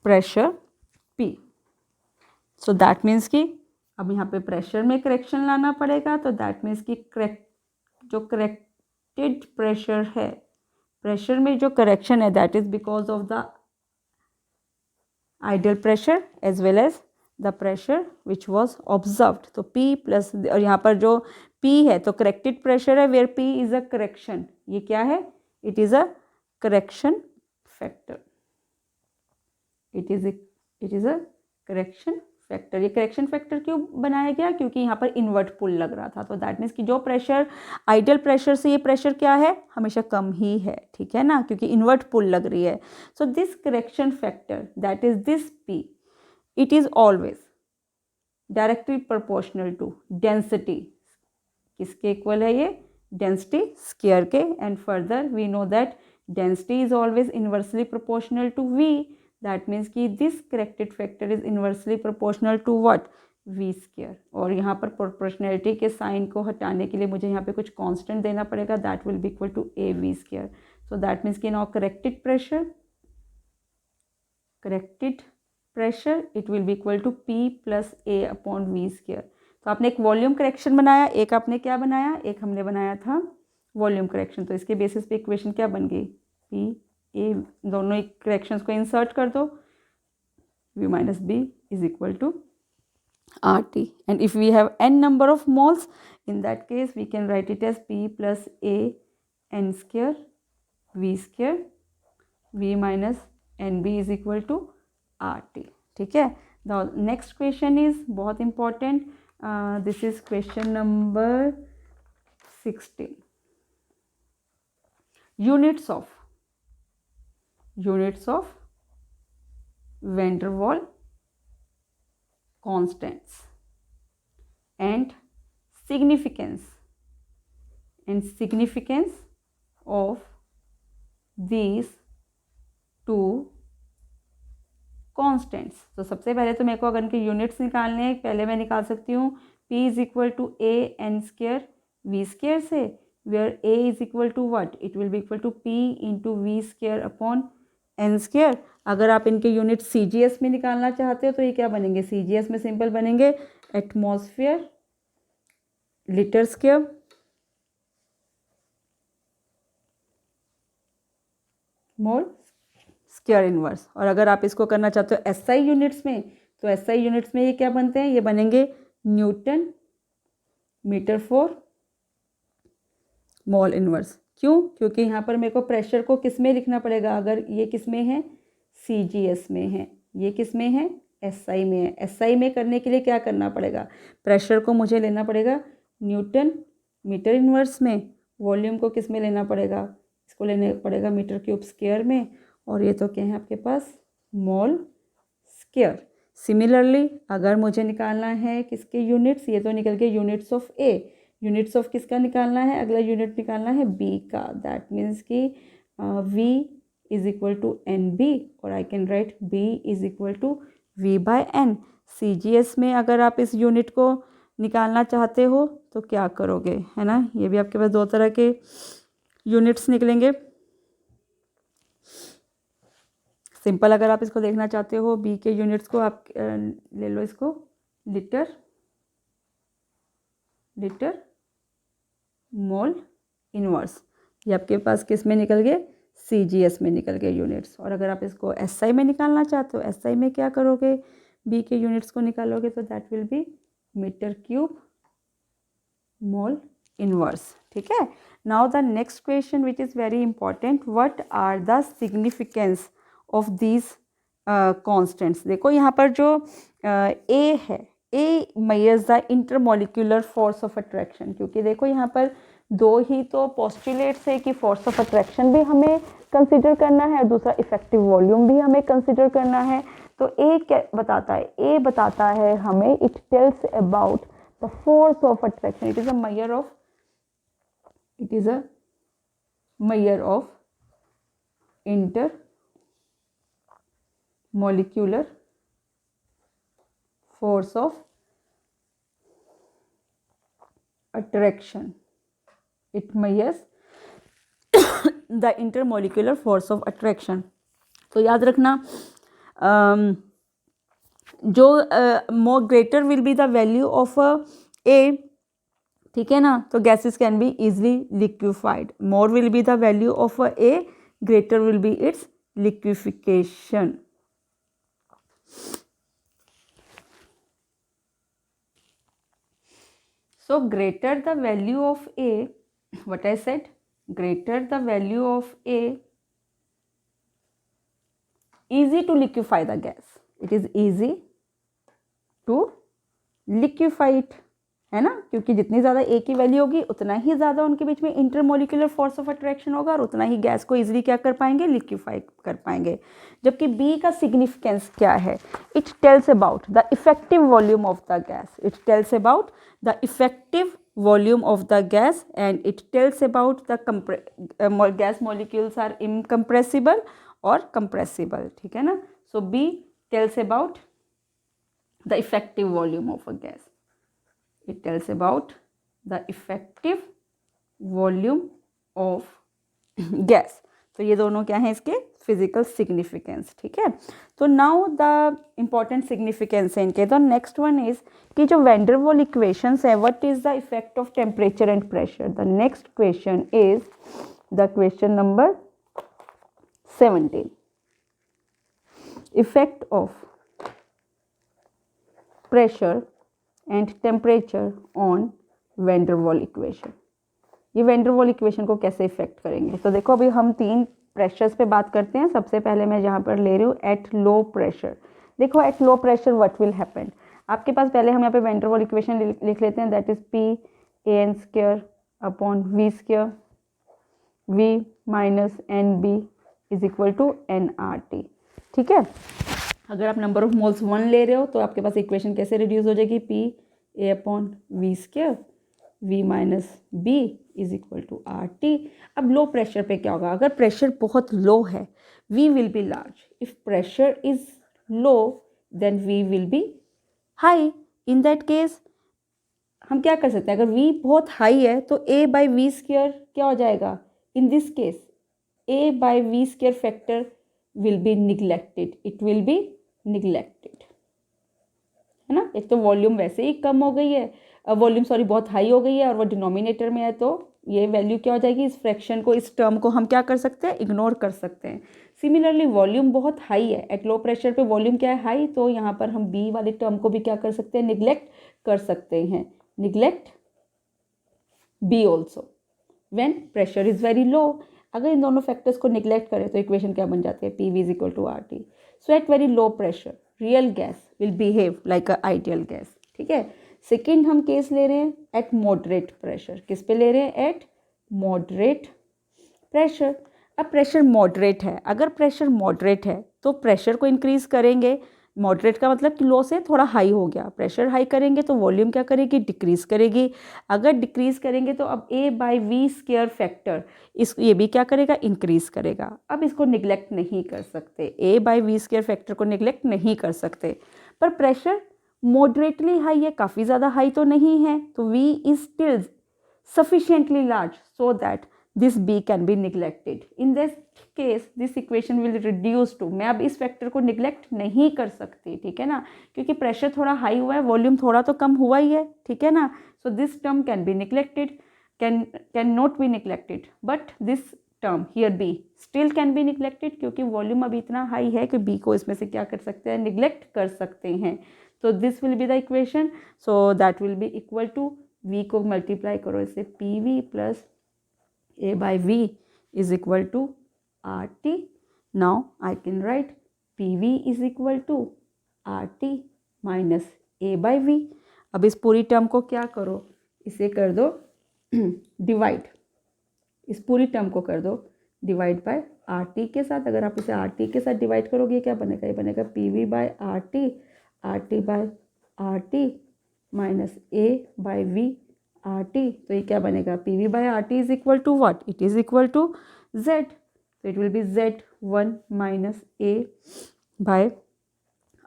Speaker 1: pressure P। so that means कि अब यहाँ पे प्रेशर में करेक्शन लाना पड़ेगा, तो दैट मीन्स कि जो करेक्टेड प्रेशर है, प्रेशर में जो करेक्शन है that is because of the ideal pressure as well as the pressure which was observed. तो P प्लस, और यहाँ पर जो P है तो करेक्टेड प्रेशर है, where P is a correction, ये क्या है, it is a correction factor, it is a correction factor. ये करेक्शन फैक्टर क्यों बनाया गया, क्योंकि यहाँ पर इनवर्ट पुल लग रहा था, तो दैट मीन्स कि जो प्रेशर आइडियल प्रेशर से ये प्रेशर क्या है, हमेशा कम ही है, ठीक है ना, क्योंकि इनवर्ट पुल लग रही है। So this correction factor that is this P, it is always directly proportional to density, किसके इक्वल है ये, डेंसिटी स्क्वायर के। And further we know that density is always inversely proportional to V, that means कि this corrected factor is inversely proportional to what, V square. और यहाँ पर प्रोपोर्शनलिटी के साइन को हटाने के लिए मुझे यहाँ पे कुछ कांस्टेंट देना पड़ेगा, that will be equal to AV square. So that means कि now corrected pressure it will be equal to P plus A upon V square. तो आपने एक वॉल्यूम करेक्शन बनाया, एक आपने क्या बनाया, एक हमने बनाया था वॉल्यूम करेक्शन। तो इसके बेसिस पे इक्वेशन क्या बन गई, P A, दोनों करेक्शंस को इंसर्ट कर दो, V minus B is equal to RT. And if we have n number of moles, in that case we can write it as P plus A n square V square V minus NB is equal to RT. ठीक है. The next question is बहुत important. This is question number 16. Units of van der Waals constants and significance of these two constants. तो सबसे पहले तो मेरे को अगर इनके यूनिट्स निकालने हैं, पहले मैं निकाल सकती हूँ P is equal to A N square V square से, where A is equal to what, it will be equal to P into V square upon N square. अगर आप इनके यूनिट CGS में निकालना चाहते हो तो ये क्या बनेंगे, CGS में सिंपल बनेंगे atmosphere litre square mole square inverse. और अगर आप इसको करना चाहते हो SI यूनिट्स में, तो SI यूनिट्स में ये क्या बनते हैं, ये बनेंगे newton metre for mole inverse. क्यों, क्योंकि यहाँ पर मेरे को प्रेशर को किस में लिखना पड़ेगा, अगर ये किस में है CGS में है, ये किस में है SI में है. SI में करने के लिए क्या करना पड़ेगा, प्रेशर को मुझे लेना पड़ेगा न्यूटन मीटर इनवर्स में, वॉल्यूम को किस में लेना पड़ेगा, इसको लेने पड़ेगा मीटर क्यूब स्क्वायर में, और ये तो क्या है आपके पास मोल स्क्वायर. सिमिलरली अगर मुझे निकालना है किसके यूनिट्स, ये तो निकल गए units of A, units of किसका निकालना है, अगला यूनिट निकालना है B का. दैट मीन्स कि V is equal to NB, और I can write B is equal to V by N. CGS में अगर आप इस यूनिट को निकालना चाहते हो तो क्या करोगे, है ना, ये भी आपके पास दो तरह के यूनिट्स निकलेंगे. सिंपल अगर आप इसको देखना चाहते हो B के यूनिट्स को आप ले लो इसको लीटर मोल इनवर्स, ये आपके पास किस में निकल गए CGS में निकल गए यूनिट्स. और अगर आप इसको SI में निकालना चाहते हो, SI में क्या करोगे, B के यूनिट्स को निकालोगे तो that will be metre cube mole inverse. ठीक है. Now the next question which is very important, what are the significance of these constants. देखो यहाँ पर जो A है, A measures the intermolecular force of attraction, क्योंकि देखो यहाँ पर दो ही तो पोस्टुलेट्स है कि फोर्स ऑफ अट्रैक्शन भी हमें कंसिडर करना है, दूसरा इफेक्टिव वॉल्यूम भी हमें कंसिडर करना है. तो A क्या बताता है, A बताता है हमें, it tells about the force of attraction. It is a measure of intermolecular force of attraction. It measures the intermolecular force of attraction. तो याद रखना जो more greater will be the value of A, ठीक है ना, तो gases can be easily liquefied. More will be the value of A, greater will be its liquefaction. So greater the value of A, what I said, greater the value of A, easy to liquefy the gas. It is easy to liquefy it, है ना, क्योंकि जितनी ज़्यादा A की वैल्यू होगी उतना ही ज़्यादा उनके बीच में इंटरमोलिकुलर फोर्स ऑफ अट्रैक्शन होगा और उतना ही गैस को इजीली क्या कर पाएंगे, लिक्विफाई कर पाएंगे. जबकि B का सिग्निफिकेंस क्या है, it tells about the effective volume of the gas, it tells about the effective volume of the gas and it tells about the gas molecules are incompressible और कंप्रेसिबल. ठीक है ना. So B tells about the effective volume of a gas, it tells about the effective volume of gas. तो ये दोनों क्या हैं इसके फिजिकल सिग्निफिकेंस. ठीक है. तो नाउ द इम्पॉर्टेंट सिग्निफिकेंस है इनके. तो नेक्स्ट वन इज कि जो वैन डर वाल इक्वेशंस है, what is the effect of temperature and pressure. The next question is the question number 17. Effect of pressure and temperature on van der Waals equation. ये वैन डर वाल इक्वेशन को कैसे इफेक्ट करेंगे? तो देखो अभी हम 3 प्रेशर्स पे बात करते हैं। सबसे पहले मैं जहाँ पर ले रही हूँ एट लो प्रेशर। देखो at low pressure what will happen, आपके पास पहले हम यहाँ पे वैन डर वाल इक्वेशन लिख लेते हैं, that is P A N square upon V square, V minus N B is equal to N R T. ठीक है, अगर आप नंबर ऑफ मोल्स 1 ले रहे हो तो आपके पास इक्वेशन कैसे रिड्यूस हो जाएगी, P A upon V square V minus B is equal to R T. अब लो प्रेशर पे क्या होगा? अगर प्रेशर बहुत लो है V will be large, if pressure is low then V will be high. In that case हम क्या कर सकते हैं, अगर v बहुत हाई है तो a बाई वी स्क्वायर क्या हो जाएगा, in this case a by V square factor will be neglected, it will be neglected, है ना। एक तो वॉल्यूम वैसे ही कम हो गई है, वॉल्यूम सॉरी बहुत हाई हो गई है और वो डिनोमिनेटर में है, तो ये वैल्यू क्या हो जाएगी, इस फ्रैक्शन को, इस टर्म को हम क्या कर सकते हैं, इग्नोर कर सकते हैं। सिमिलरली वॉल्यूम बहुत हाई है, एट लो प्रेशर पे वॉल्यूम क्या है, हाई, तो यहाँ पर हम बी वाले टर्म को भी क्या कर सकते हैं, निगलेक्ट कर सकते हैं, neglect B also when pressure is very low. अगर इन दोनों फैक्टर्स को निगलेक्ट करें तो इक्वेशन क्या बन जाती है, P V is equal to R T. So at very low pressure real gas will behave like a ideal gas. ठीक है, सेकेंड हम केस ले रहे हैं एट मॉडरेट प्रेशर। किस पे ले रहे हैं, एट मॉडरेट प्रेशर। अब प्रेशर मॉडरेट है, अगर प्रेशर मॉडरेट है तो प्रेशर को इंक्रीज करेंगे, मॉडरेट का मतलब कि लो से थोड़ा हाई हो गया, प्रेशर हाई करेंगे तो वॉल्यूम क्या करेगी, डिक्रीज करेगी। अगर डिक्रीज करेंगे तो अब a by V square factor ये भी क्या करेगा, इंक्रीज करेगा। अब इसको निगलेक्ट नहीं कर सकते, a by V square factor को निगलेक्ट नहीं कर सकते। पर प्रेशर मॉडरेटली हाई है, काफ़ी ज़्यादा हाई तो नहीं है, तो v is still sufficiently large so that this b can be neglected. In this case this equation will reduce to, मैं अब इस फैक्टर को निगलेक्ट नहीं कर सकती, ठीक है ना, क्योंकि प्रेशर थोड़ा हाई हुआ है, वॉल्यूम थोड़ा तो कम हुआ ही है, ठीक है ना। So this term can be neglected, can not be neglected, but this term here be still can be neglected, क्योंकि वॉल्यूम अभी इतना हाई है कि बी को इसमें से क्या कर सकते हैं, निगलेक्ट कर सकते हैं। तो this will be the equation, so that will be equal to, v को मल्टीप्लाई करो इससे, P V plus A by V is equal to R T. Now I can write P V is equal to R T minus A by V. अब इस पूरी टर्म को क्या करो, इसे कर दो डिवाइड, इस पूरी टर्म को कर दो डिवाइड बाय आर टी के साथ। अगर आप इसे आर टी के साथ डिवाइड करोगे क्या बनेगा, ये बनेगा P V by R T by R T minus A by V R T. तो ये क्या बनेगा, P V by R T is equal to what, it is equal to Z, तो it will be Z 1 minus A by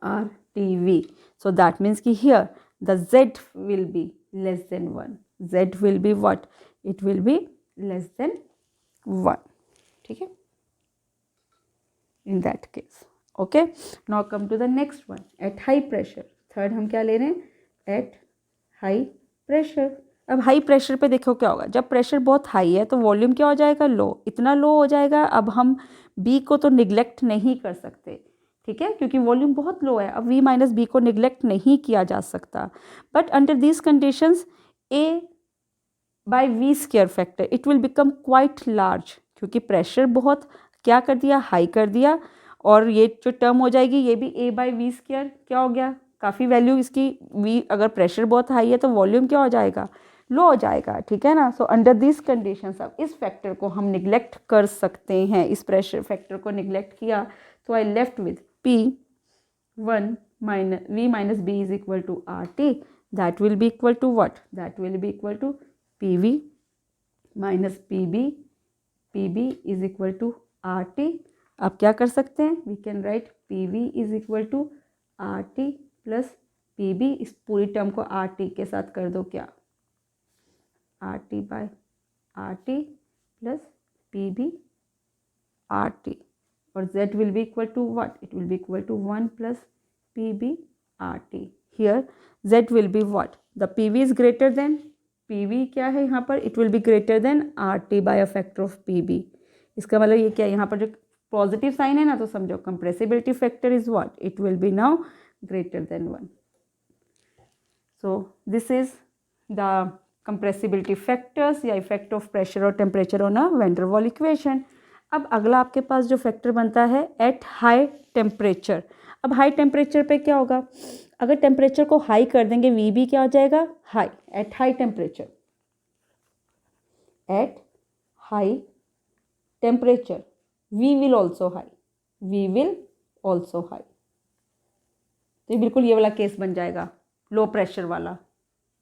Speaker 1: R T V. So that means कि here the Z will be less than 1, Z will be what, it will be less than 1, ठीक है, in that case. Okay, now come to the next one at high pressure. Third हम क्या ले रहे हैं, at high pressure. अब हाई प्रेशर पे देखो क्या होगा, जब प्रेशर बहुत हाई है तो वॉल्यूम क्या हो जाएगा, लो, इतना लो हो जाएगा। अब हम बी को तो निगलेक्ट नहीं कर सकते, ठीक है, क्योंकि वॉल्यूम बहुत लो है, अब वी माइनस बी को निगलेक्ट नहीं किया जा सकता। But under this conditions A by V square factor it will become quite large, क्योंकि प्रेशर बहुत क्या कर दिया, हाई कर दिया, और ये जो टर्म हो जाएगी ये भी a बाई वी स्क्वायर क्या हो गया, काफ़ी वैल्यू इसकी, v अगर प्रेशर बहुत हाई है तो वॉल्यूम क्या हो जाएगा, लो हो जाएगा, ठीक है ना। सो अंडर दिस कंडीशंस अब इस फैक्टर को हम निगलेक्ट कर सकते हैं, इस प्रेशर फैक्टर को निगलेक्ट किया तो I left with P1 minus V minus B is equal to R T, that will be equal to what, that will be equal to P V minus P B is equal to R T. अब क्या कर सकते हैं, we can write P V is equal to R T plus P B, इस पूरी टर्म को आर टी के साथ कर दो क्या, R T by R T plus P B R T, और z will be equal to what, it will be equal to 1 plus P B R T. Here z will be what, the P V is greater than, P V क्या है यहाँ पर, it will be greater than R T by a factor of P B. इसका मतलब ये क्या है, यहाँ पर जो पॉजिटिव साइन है ना, तो समझो compressibility factor is what, it will be now greater than 1। So this is the compressibility factors या इफेक्ट ऑफ प्रेशर और temperature on a van der Waals equation. अब अगला आपके पास जो फैक्टर बनता है एट हाई टेम्परेचर। अब हाई टेम्परेचर पे क्या होगा, अगर टेम्परेचर को हाई कर देंगे वी भी क्या हो जाएगा, high. At high temperature, at high temperature V will also high, V will also high. तो ये बिल्कुल ये वाला केस बन जाएगा लो प्रेशर वाला।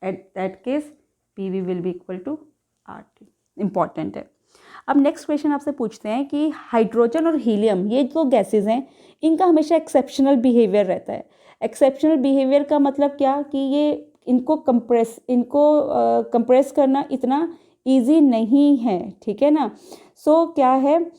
Speaker 1: At that case P V will be equal to R T. Important है। अब नेक्स्ट क्वेश्चन आपसे पूछते हैं कि हाइड्रोजन और हीलियम ये जो गैसेज हैं इनका हमेशा एक्सेप्शनल बिहेवियर रहता है। एक्सेप्शनल बिहेवियर का मतलब क्या कि ये इनको कंप्रेस करना इतना ईजी नहीं है, ठीक है ना। सो क्या है,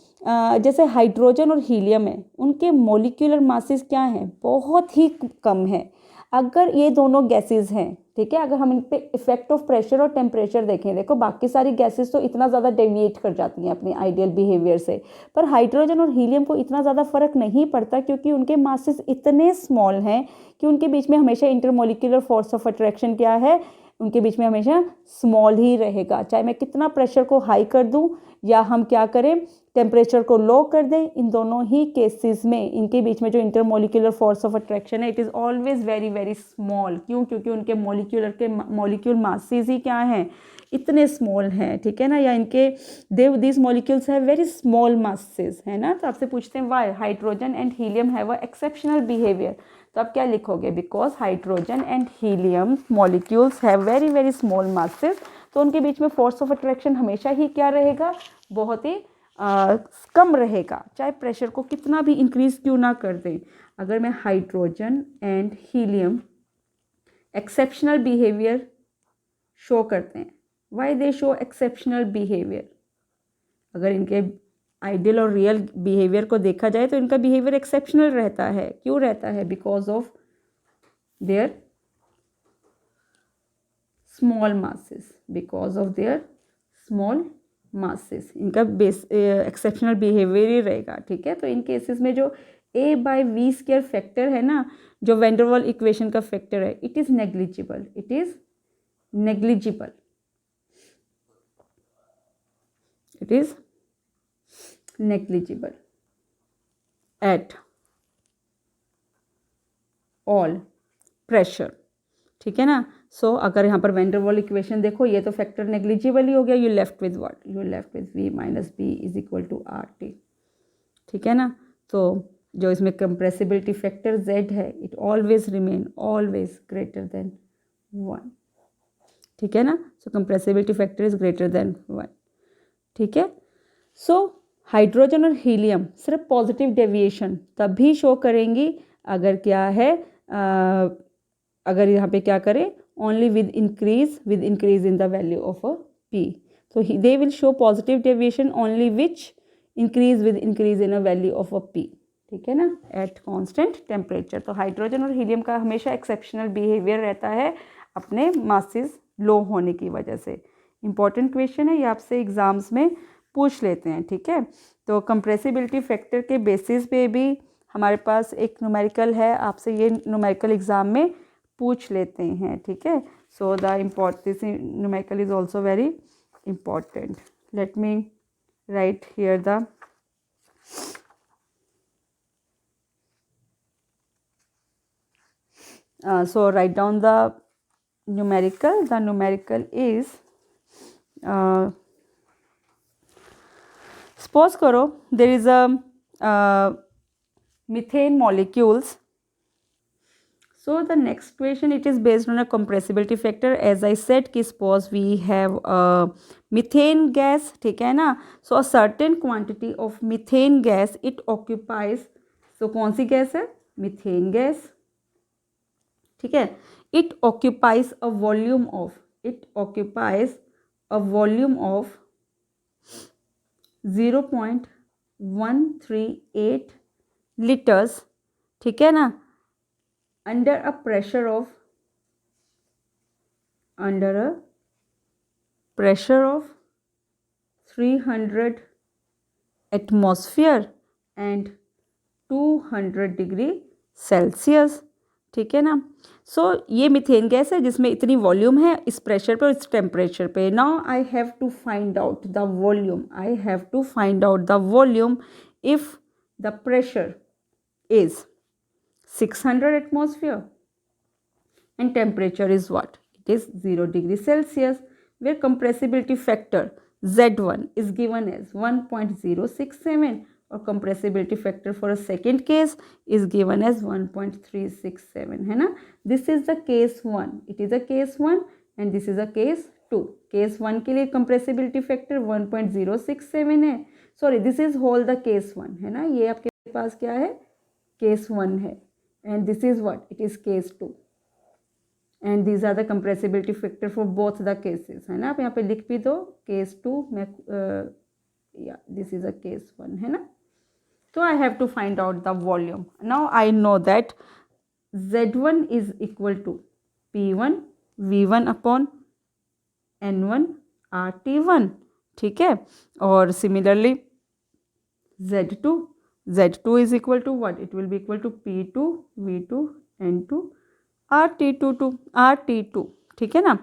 Speaker 1: जैसे हाइड्रोजन और हीलियम है उनके मॉलिक्यूलर मासेस क्या हैं, बहुत ही कम है। अगर ये दोनों गैसेस हैं, ठीक है, अगर हम इन पे इफेक्ट ऑफ प्रेशर और टेम्परेचर देखें, देखो बाकी सारी गैसेस तो इतना ज़्यादा डेविएट कर जाती हैं अपने आइडियल बिहेवियर से, पर हाइड्रोजन और हीलियम को इतना ज़्यादा फर्क नहीं पड़ता क्योंकि उनके मासेस इतने स्मॉल हैं कि उनके बीच में हमेशा इंटरमोलिकुलर फोर्स ऑफ अट्रैक्शन क्या है, उनके बीच में हमेशा स्मॉल ही रहेगा। चाहे मैं कितना प्रेशर को हाई कर दूं या हम क्या करें टेम्परेचर को लो कर दें, इन दोनों ही केसेस में इनके बीच में जो इंटरमोलिकुलर फोर्स ऑफ अट्रैक्शन है it is always very very small. क्यों? क्योंकि उनके मॉलिक्यूल मासेस ही क्या हैं, इतने स्मॉल हैं, ठीक है ना, या इनके this molecules have very small masses, है ना। तो आपसे पूछते हैं Y hydrogen and helium have a exceptional behaviour. तो आप क्या लिखोगे, because hydrogen and helium molecules have very very small masses. तो उनके बीच में फोर्स ऑफ अट्रैक्शन हमेशा ही क्या रहेगा, बहुत ही कम रहेगा, चाहे प्रेशर को कितना भी इंक्रीज क्यों ना कर दें। अगर मैं hydrogen and helium exceptional behaviour show करते हैं, why they show exceptional behaviour, अगर इनके आइडियल और रियल बिहेवियर को देखा जाए तो इनका बिहेवियर एक्सेप्शनल रहता है। क्यों रहता है? Because of their small masses, because of their small masses इनका एक्सेप्शनल बिहेवियर ही रहेगा, ठीक है। तो इन केसेस में जो a by V square factor है ना, जो वैन डर वाल इक्वेशन का फैक्टर है, it is negligible, it is negligible, it is negligible at all pressure, ठीक है ना। सो अगर यहाँ पर वैन डर वाल इक्वेशन देखो, ये तो फैक्टर नेग्लिजिबल ही हो गया। You left with what, you left with v minus B is equal to R T, ठीक है ना। तो जो इसमें कंप्रेसिबिलिटी फैक्टर z है, it always remain always greater than 1, ठीक है ना। So compressibility factor is greater than 1, ठीक है। सो हाइड्रोजन और हीलियम सिर्फ पॉजिटिव डेविएशन तभी शो करेंगी अगर क्या है, अगर यहाँ पे क्या करें, only with increase in the value of a p। तो they will show positive deviation only which increase in a value of a p, ठीक है ना, एट कांस्टेंट टेम्परेचर। तो हाइड्रोजन और हीलियम का हमेशा एक्सेप्शनल बिहेवियर रहता है अपने मासेस लो होने की वजह से। इंपॉर्टेंट क्वेश्चन है, ये आपसे एग्जाम्स में पूछ लेते हैं, ठीक है। तो कंप्रेसिबिलिटी फैक्टर के बेसिस पे भी हमारे पास एक न्यूमेरिकल है, आपसे ये न्यूमेरिकल एग्जाम में पूछ लेते हैं, ठीक है। So the this numerical is also very important. Let me write here the so write down the numerical. The numerical is suppose करो there is a methane molecules. So the next question, it is based on a compressibility factor. As I said कि suppose we have a methane gas, ठीक है ना. So a certain quantity of methane gas it occupies. So कौन सी गैस है? Methane gas, ठीक है. It occupies a volume of 0.138 liters, ठीक है ना, under a pressure of 300 atmosphere and 200 degree Celsius, ठीक है ना। सो ये मीथेन गैस है जिसमें इतनी वॉल्यूम है इस प्रेशर पे और इस टेम्परेचर पे। Now I have to find out the volume, I have to find out the volume if the pressure is 600 atmosphere and temperature is what? It is 0 degree Celsius, where compressibility factor Z1 is given as 1.067 or compressibility factor for a second case is given as 1.367 है ना. This is the case 1, it is a case 1 and this is a case 2. Case 1 के लिए compressibility factor 1.067 है. Sorry, this is whole the case 1 है ना. ये आपके पास क्या है? Case 1 है and this is what? It is case 2. And these are the compressibility factor for both the cases है ना. आप यहाँ पे लिख भी दो केस 2 में, या दिस इज अ केस 1 है ना. तो I have to find out the volume. Now I know that Z1 is equal to P1 V1 upon N1 RT1. ठीक है. और similarly Z2 is equal to what? It will be equal to P2 V2 N2 RT2. ठीक है ना.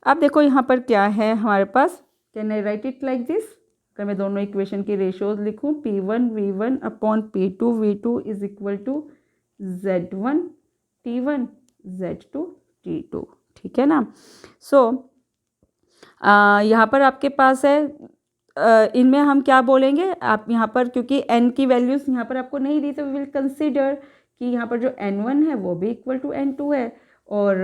Speaker 1: अब देखो यहाँ पर क्या है हमारे पास. Can I write it like this? अगर मैं दोनों इक्वेशन की रेशियोज लिखूँ, P1 V1 upon P2 V2 is equal to Z1 T1 Z2 T2. ठीक है ना. सो यहाँ पर आपके पास है, इनमें हम क्या बोलेंगे, आप यहाँ पर क्योंकि n की वैल्यूज यहाँ पर आपको नहीं दी तो वी विल कंसिडर कि यहाँ पर जो N1 है वो भी इक्वल टू N2 है और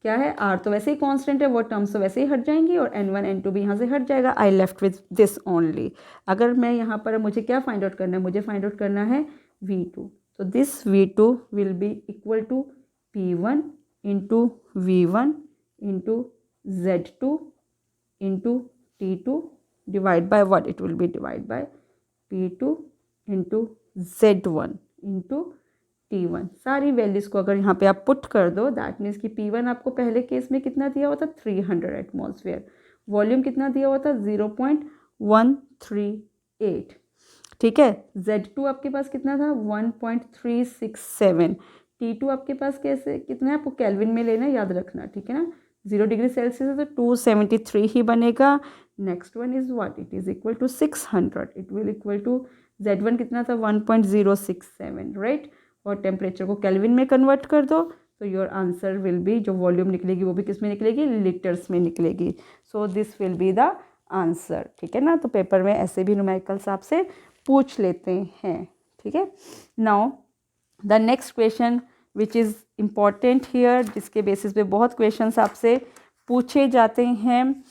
Speaker 1: क्या है R तो वैसे ही कांस्टेंट है, वो टर्म्स तो वैसे ही हट जाएंगी और N1 N2 भी यहाँ से हट जाएगा. I left with this only. अगर मैं यहाँ पर मुझे क्या फाइंड आउट करना है, मुझे फाइंड आउट करना है V2. तो this V2 will be equal to P1 into V1 into Z2 into T2 divide by what? It will be divide by P2 into Z1 into T1. सारी वैल्यूज़ को अगर यहाँ पे आप पुट कर दो, दैट मीन्स कि P1 आपको पहले केस में कितना दिया हुआ था? 300 एटमॉस्फेयर. वॉल्यूम कितना दिया हुआ था? 0.138. ठीक है. Z2 आपके पास कितना था? 1.367. T2 आपके पास कैसे कितना है? आपको केल्विन में लेना, याद रखना. ठीक है ना. 0 डिग्री सेल्सियस है तो 273 ही बनेगा. Next one is what? It is equal to 600. It will equal to Z1 कितना था? 1.067, राइट. और टेम्परेचर को केल्विन में कन्वर्ट कर दो तो योर आंसर विल बी, जो वॉल्यूम निकलेगी वो भी किस में निकलेगी? लीटर्स में निकलेगी. So this will be the answer. ठीक है ना. तो पेपर में ऐसे भी न्यूमेरिकल्स आपसे पूछ लेते हैं. ठीक है. Now the next question which is important here, जिसके बेसिस पे बहुत क्वेश्चंस आपसे पूछे जाते हैं.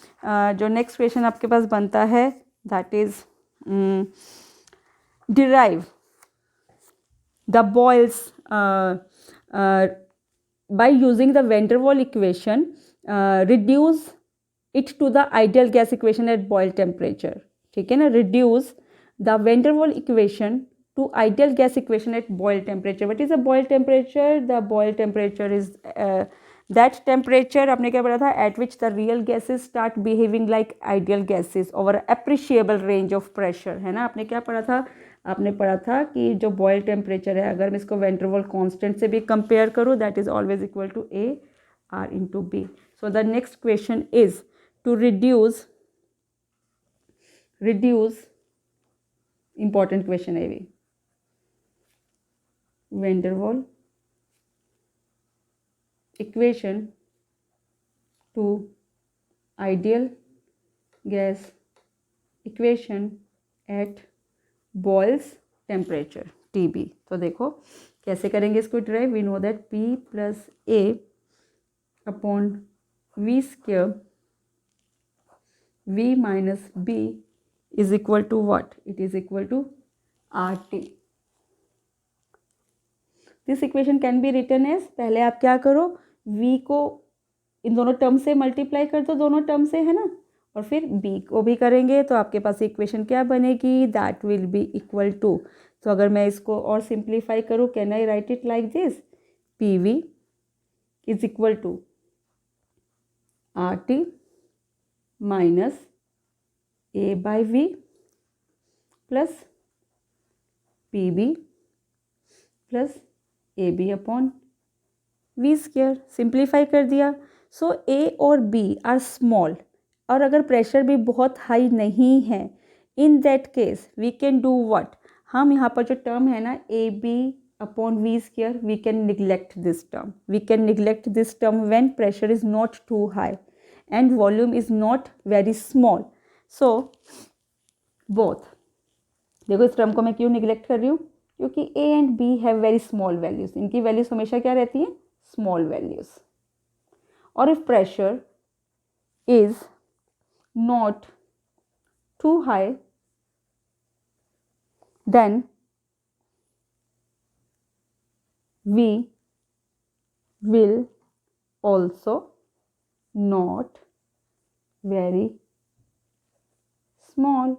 Speaker 1: जो नेक्स्ट क्वेश्चन आपके पास बनता है that is derive the Boyle's by using the van der Waals equation, reduce it to the ideal gas equation at Boyle temperature. ठीक है ना. reduce the van der Waals equation to ideal gas equation at Boyle temperature. What is the Boyle temperature? The Boyle temperature is that temperature आपने क्या पढ़ा था? at which the real gases start behaving like ideal gases over appreciable range of pressure. है ना. आपने क्या पढ़ा था? आपने पढ़ा था कि जो बॉयल टेम्परेचर है, अगर मैं इसको वैन डर वाल्स कांस्टेंट से भी कंपेयर करूँ, that is always equal to AR into B. So the next question is to reduce important question है ये. Van der Waals equation to ideal gas equation at Boyle's temperature TB. तो देखो कैसे करेंगे इसको derive. We know that P plus A upon V square V minus B is equal to what? It is equal to RT. This equation can be written as, पहले आप क्या करो, V को इन दोनों टर्म से मल्टीप्लाई कर दो, दोनों टर्म से, है ना. और फिर B को भी करेंगे तो आपके पास इक्वेशन क्या बनेगी? That will be equal to. तो अगर मैं इसको और सिंप्लीफाई करूँ, can I write it like this? PV is equal to RT minus A by V plus PB plus AB upon V square, simplify कर दिया। सो ए और बी आर स्मॉल, और अगर प्रेशर भी बहुत हाई नहीं है, in that case we can do what, हम यहाँ पर जो टर्म है ना A B upon V square, we can neglect this term, we can neglect this term when pressure is not too high and volume is not very small. So both, देखो इस टर्म को मैं क्यों निग्लेक्ट कर रही हूँ, क्योंकि A and B have very small values, इनकी वैल्यूज हमेशा क्या रहती हैं, स्मॉल वैल्यूज। और if pressure is not too high then we will also not very small.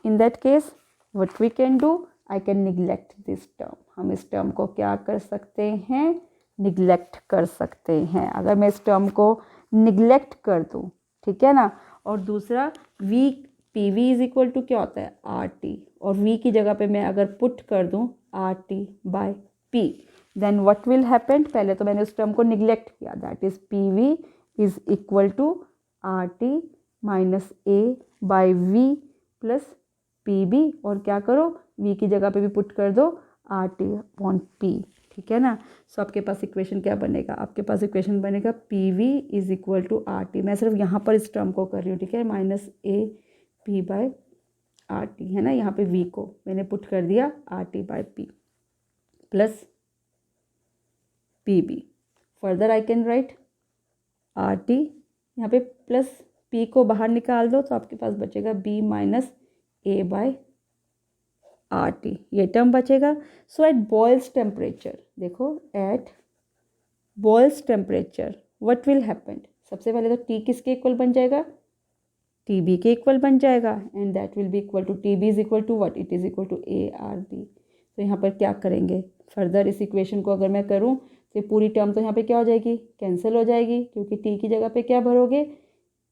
Speaker 1: In that case what we can do, I can neglect this term, हम इस टर्म को क्या कर सकते हैं, निगलेक्ट कर सकते हैं। अगर मैं इस टर्म को निगलेक्ट कर दूँ, ठीक है ना, और दूसरा v P V is equal to क्या होता है, आर टी, और v की जगह पे मैं अगर पुट कर दूँ R T by P, then what will happen, पहले तो मैंने उस टर्म को निगलेक्ट किया, that is P V is equal to R T minus A by V plus P B, और क्या करो v की जगह पे भी पुट कर दो आर टी अपॉन पी, ठीक है ना। सो आपके पास इक्वेशन क्या बनेगा, आपके पास इक्वेशन बनेगा P V is equal to R T, मैं सिर्फ यहाँ पर इस टर्म को कर रही हूँ, ठीक है, minus A P by R T, है ना, यहाँ पे v को मैंने पुट कर दिया R T by P plus P B. Further I can write R T, यहाँ पे प्लस p को बाहर निकाल दो तो आपके पास बचेगा b minus A by R T, ये टर्म बचेगा। सो एट बॉयल्स टेम्परेचर, देखो at Boyle's temperature what will happen, सबसे पहले तो t किसके इक्वल बन जाएगा, टी बी के इक्वल बन जाएगा, and that will be equal to T B is equal to what, it is equal to A R D. तो यहाँ पर क्या करेंगे, फर्दर इस इक्वेशन को अगर मैं करूँ तो पूरी टर्म तो यहाँ पे क्या हो जाएगी, कैंसिल हो जाएगी, क्योंकि टी की जगह पे क्या भरोगे,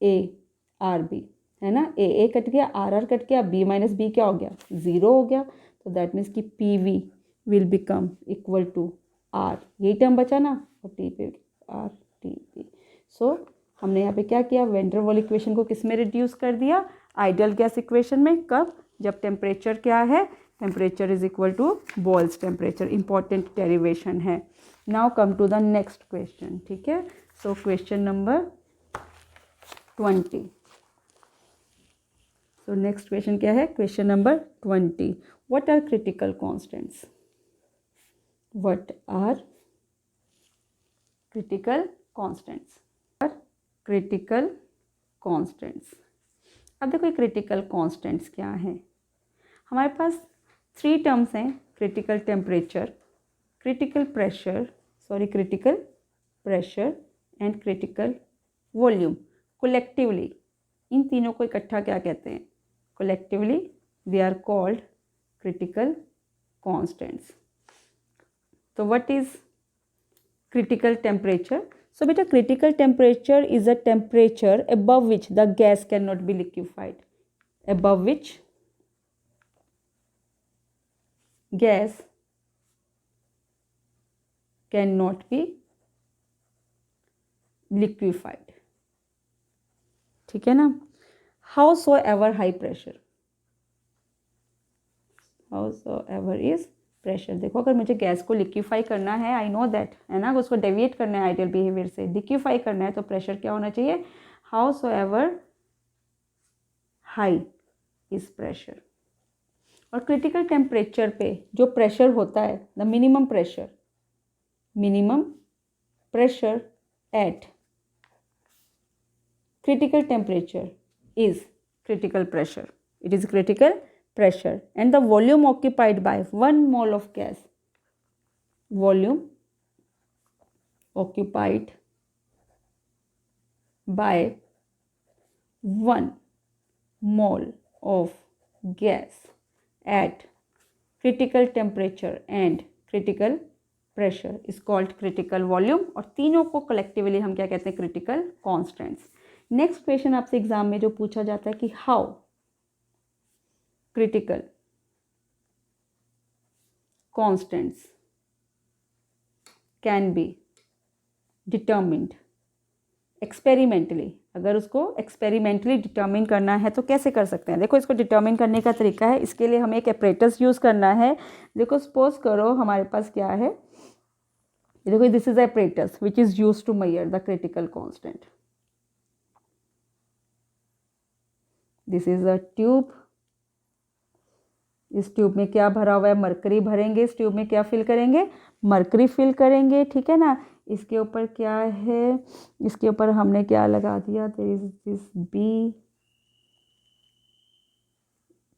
Speaker 1: ए आर बी, है ना, ए कट गया, आर कट गया, बी माइनस बी क्या हो गया, ज़ीरो हो गया, तो दैट मीन्स कि P V will become equal to R, यही टर्म बचा ना, और टी पे आर टी बी। सो हमने यहाँ पे क्या किया, वैन डर वाल इक्वेशन को किस में रिड्यूस कर दिया, आइडियल गैस इक्वेशन में, कब, जब टेम्परेचर क्या है, temperature is equal to Boyle's temperature, important derivation है। Now come to the next question, ठीक है। So question number 20, so next question क्या है, question number 20, what are critical constants, what are critical constants, critical constants. अब देखो ये क्रिटिकल कॉन्स्टेंट्स क्या हैं, हमारे पास 3 टर्म्स हैं, critical temperature, critical pressure, critical pressure and critical volume. Collectively इन तीनों को इकट्ठा क्या कहते हैं, collectively they are called critical constants. तो what is critical temperature, so beta critical temperature is a temperature above which the gas cannot be liquefied, above which gas cannot be liquefied, ठीक है ना। howsoever high pressure, howsoever is pressure, देखो अगर मुझे गैस को लिक्विफाई करना है, आई नो दैट, है ना, उसको डेविएट करना है आइडियल बिहेवियर से, लिक्विफाई करना है, तो प्रेशर क्या होना चाहिए, हाउसोएवर हाई इज प्रेशर। और क्रिटिकल टेम्परेचर पे जो प्रेशर होता है, the minimum pressure at critical temperature is critical pressure, it is critical pressure, and the volume occupied by 1 mole of gas, volume occupied by 1 mole of gas at critical temperature and critical pressure is called critical volume, और तीनों को collectively हम क्या कहते हैं, critical constants। नेक्स्ट क्वेश्चन आपसे एग्जाम में जो पूछा जाता है कि how critical constants can be determined experimentally. अगर उसको एक्सपेरिमेंटली डिटर्मिन करना है तो कैसे कर सकते हैं? देखो, इसको डिटर्मिन करने का तरीका है, इसके लिए हमें एक एपरेटस यूज़ करना है। देखो, सपोज करो हमारे पास क्या है, देखो this is apparatus which is use to measure the critical constant. This is a tube. इस ट्यूब में क्या भरा हुआ है? मरकरी भरेंगे। इस ट्यूब में क्या फिल करेंगे? मरकरी फिल करेंगे, ठीक है ना। इसके ऊपर क्या है? इसके ऊपर हमने क्या लगा दिया? देयर इज दिस बी,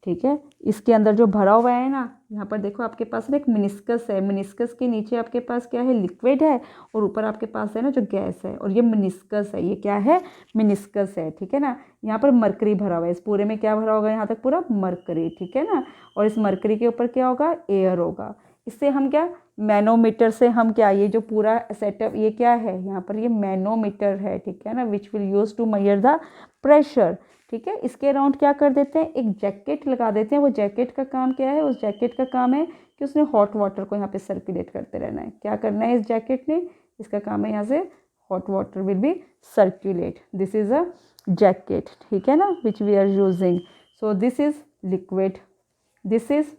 Speaker 1: ठीक है। इसके अंदर जो भरा हुआ है ना, यहाँ पर देखो आपके पास ना एक मिनिस्कस है, मिनिस्कस के नीचे आपके पास क्या है? लिक्विड है, और ऊपर आपके पास है ना जो गैस है, और ये मिनिस्कस है। ये क्या है? मिनिस्कस है, ठीक है ना। यहाँ पर मरकरी भरा हुआ है। इस पूरे में क्या भरा होगा? यहाँ तक पूरा मरकरी, ठीक है ना। और इस मरकरी के ऊपर क्या होगा? एयर होगा। इससे हम क्या, मैनोमीटर से हम क्या, ये जो पूरा सेटअप ये क्या है? यहाँ पर ये मैनोमीटर है, ठीक है ना, which will use to measure the pressure, ठीक है। इसके अराउंड क्या कर देते हैं? एक जैकेट लगा देते हैं। वो जैकेट का काम क्या है? उस जैकेट का काम है कि उसने हॉट वाटर को यहाँ पे सर्कुलेट करते रहना है। क्या करना है इस जैकेट ने? इसका काम है यहाँ से hot water will be circulate. This is a jacket, ठीक है ना, which we are using. So this is liquid, this is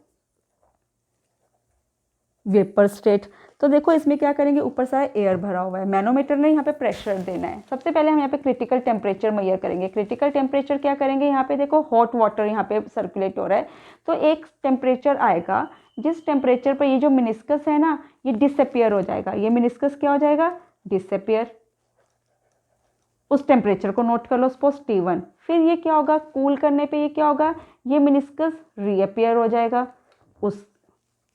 Speaker 1: vapour state. तो देखो इसमें क्या करेंगे, ऊपर से एयर भरा हुआ है, मैनोमीटर ने यहाँ पे प्रेशर देना है। सबसे पहले हम यहाँ पे क्रिटिकल टेम्परेचर मेजर करेंगे। क्रिटिकल टेम्परेचर क्या करेंगे? यहाँ पे देखो हॉट वाटर यहाँ पे सर्कुलेट हो रहा है, तो एक टेम्परेचर आएगा जिस टेम्परेचर पर ये जो मिनिस्कस है ना, ये डिसअपियर हो जाएगा। ये मिनिस्कस क्या हो जाएगा? डिसअपियर। उस टेम्परेचर को नोट कर लो, सपोज T1। फिर ये क्या होगा? कूल करने पे ये क्या होगा? ये मिनिस्कस रीअपियर हो जाएगा। उस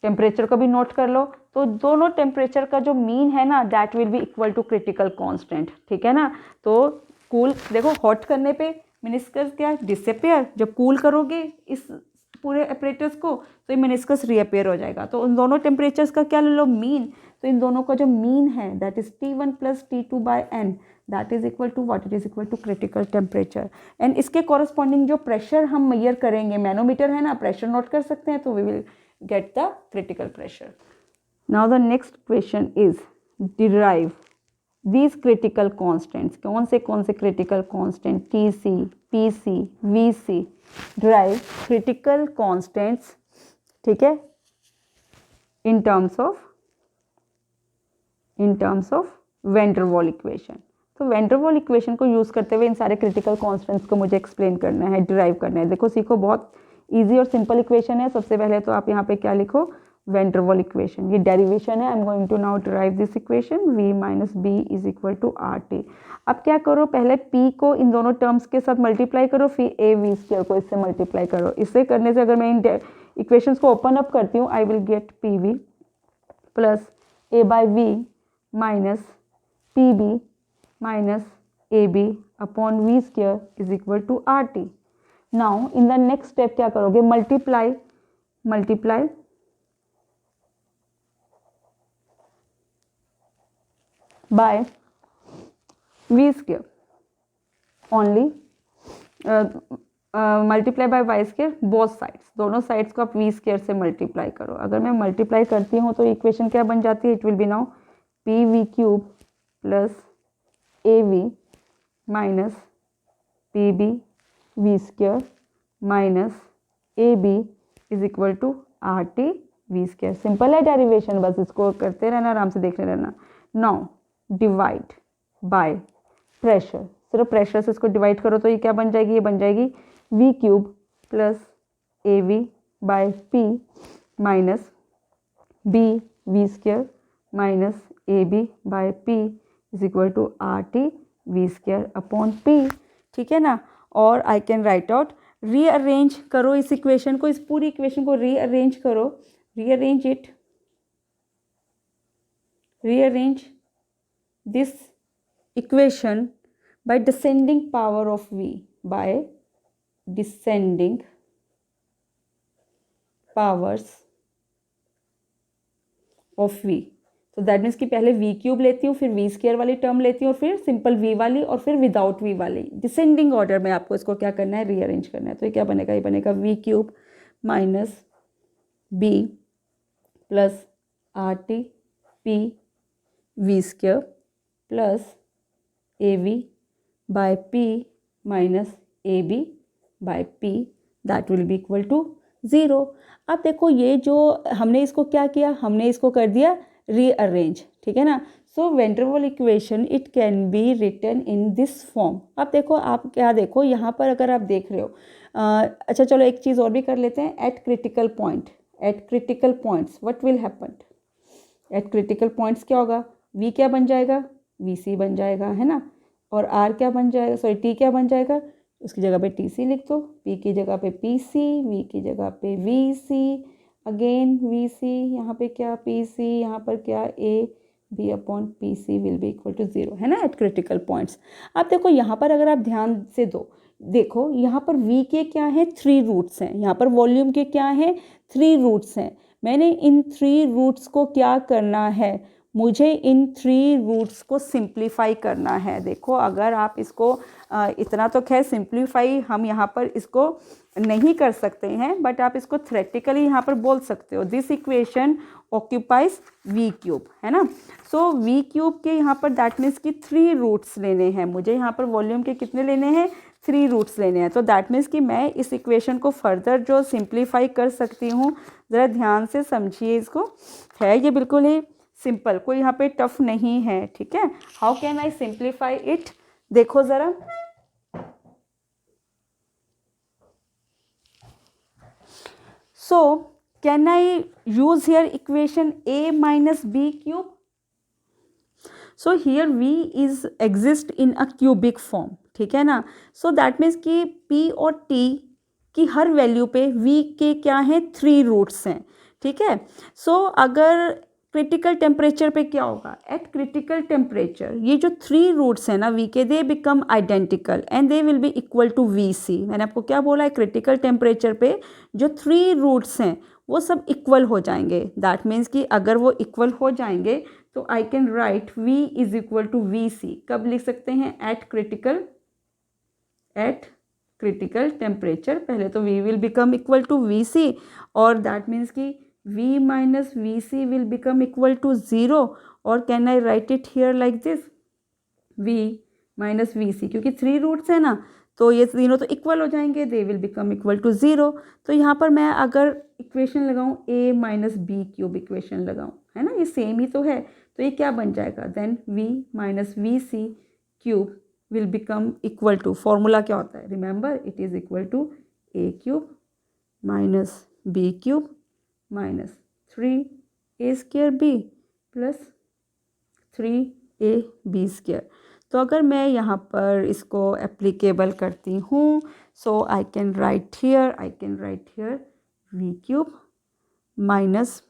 Speaker 1: टेम्परेचर को भी नोट कर लो। तो दोनों टेम्परेचर का जो मीन है ना, that will be equal to critical constant, ठीक है ना। तो कूल, देखो हॉट करने पे मिनिस्कस क्या? डिसअपियर। जब कूल करोगे इस पूरे एपरेटस को, तो ये मिनिस्कस रीअपियर हो जाएगा। तो उन दोनों टेम्परेचर्स का क्या ले लो? मीन। तो इन दोनों का जो मीन है that is T1 plus T2/N, that is equal to what? It is equal to critical temperature. And इसके कॉरस्पॉन्डिंग जो प्रेशर हम मेजर करेंगे, मैनोमीटर है ना, प्रेशर नोट कर सकते हैं, तो we will get the critical pressure. Now the next question is derive these critical constants. कौन से critical constant? TC, PC, VC. derive critical constants, ठीक है, in terms of Van der Waal equation. तो वैन डर वाल इक्वेशन को यूज़ करते हुए इन सारे क्रिटिकल कॉन्स्टेंट्स को मुझे एक्सप्लेन करना है, डिराइव करना है। देखो सीखो, बहुत इजी और सिंपल इक्वेशन है। सबसे पहले तो आप यहाँ पे क्या लिखो? Van der Waals equation. ये डेरिवेशन है। I am going to now derive this equation, v minus B is equal to RT। अब क्या करो? पहले p को इन दोनों टर्म्स के साथ मल्टीप्लाई करो, फिर a v स्क्वायर को इससे मल्टीप्लाई करो। इससे करने से अगर मैं इन इक्वेशंस को ओपन अप करती हूँ, I will get PV plus a/v minus PB minus AB upon V square is equal to RT. Now in the next step क्या करोगे? multiply by V square only, multiply by Y square both sides, दोनों sides को आप V square से multiply करो। अगर मैं multiply करती हूँ तो इक्वेशन क्या बन जाती है? it will be now PV cube plus AV minus PB V square minus AB is equal to RT V square. Simple है डेरिवेशन, बस इसको करते रहना, आराम से देखते रहना। नाउ डिवाइड बाय प्रेशर, सिर्फ प्रेशर से इसको डिवाइड करो तो ये क्या बन जाएगी? ये बन जाएगी V cube plus AV by P minus B V square minus AB by P is equal to RT V square upon P, ठीक है ना। और I can write out, rearrange करो इस इक्वेशन को, इस पूरी इक्वेशन को रीअरेंज करो, rearrange this equation by descending power of V, by descending powers of V। तो दैट मीन्स कि पहले V क्यूब लेती हूँ, फिर V स्क्वायर वाली टर्म लेती हूँ, और फिर सिंपल V वाली, और फिर विदाउट V वाली। डिसेंडिंग ऑर्डर में आपको इसको क्या करना है? रीअरेंज करना है। तो ये क्या बनेगा? ये बनेगा V cube minus B plus RT P V square plus AV by P minus AB by P that will be equal to 0। अब देखो ये जो हमने इसको क्या किया, हमने इसको कर दिया रीअरेंज, ठीक है ना। सो van der Waals equation it can be written in this form. अब देखो आप क्या देखो यहाँ पर अगर आप देख रहे हो अच्छा चलो एक चीज़ और भी कर लेते हैं। Eight critical points what will happen? Eight critical points क्या होगा? V क्या बन जाएगा? VC बन जाएगा, है ना। और R क्या बन जाएगा, सॉरी T क्या बन जाएगा? उसकी जगह पे TC लिख दो, P की जगह पे PC, V की जगह पे VC, अगेन VC, यहाँ पे क्या PC, यहाँ पर क्या AB upon PC will be equal to 0, है ना, एट क्रिटिकल पॉइंट्स। अब देखो यहाँ पर अगर आप ध्यान से देखो यहाँ पर V के क्या है 3 रूट्स हैं, यहाँ पर वॉल्यूम के क्या है 3 रूट्स हैं। मैंने इन 3 रूट्स को क्या करना है, मुझे इन 3 रूट्स को सिंप्लीफाई करना है। देखो अगर आप इसको इतना तो खैर सिंप्लीफाई हम यहाँ पर इसको नहीं कर सकते हैं, बट आप इसको थ्योरेटिकली यहाँ पर बोल सकते हो this equation occupies V cube, है ना। सो V क्यूब के यहाँ पर दैट मीन्स कि 3 रूट्स लेने हैं मुझे, यहाँ पर वॉल्यूम के कितने लेने हैं 3 रूट्स लेने हैं। तो दैट मीन्स कि मैं इस इक्वेशन को फर्दर जो सिंप्लीफाई कर सकती हूँ, ज़रा ध्यान से समझिए इसको, है ये बिल्कुल ही सिंपल, कोई यहाँ पे टफ नहीं है, ठीक है। How can I simplify it, देखो ज़रा। So can I use here equation A minus B cube? So here V is exist in a cubic form, ठीक है ना। So that means कि P और T की हर वैल्यू पे V के क्या है 3 रूट्स हैं, ठीक है। So अगर क्रिटिकल टेम्परेचर पे क्या होगा, एट क्रिटिकल टेम्परेचर ये जो 3 रूट्स हैं ना V के, they become identical and they will be equal to VC। मैंने आपको क्या बोला है, क्रिटिकल टेम्परेचर पे जो 3 रूट्स हैं वो सब इक्वल हो जाएंगे। दैट मीन्स कि अगर वो इक्वल हो जाएंगे तो I can write V is equal to VC। कब लिख सकते हैं, एट क्रिटिकल टेम्परेचर। पहले तो V will become equal to VC और दैट मीन्स कि V minus VC will become equal to 0, or can I write it here like this, V minus VC, क्योंकि 3 रूट्स है ना तो ये तीनों तो इक्वल हो जाएंगे, they will become equal to 0। तो यहाँ पर मैं अगर इक्वेशन लगाऊँ A minus B cube equation लगाऊँ, है ना, ये सेम ही तो है, तो ये क्या बन जाएगा, then V minus VC cube will become equal to, formula क्या होता है, remember it is equal to A cube minus B cube minus 3A square B plus 3AB square. तो अगर मैं यहाँ पर इसको एप्लीकेबल करती हूँ, so I can write here V cube minus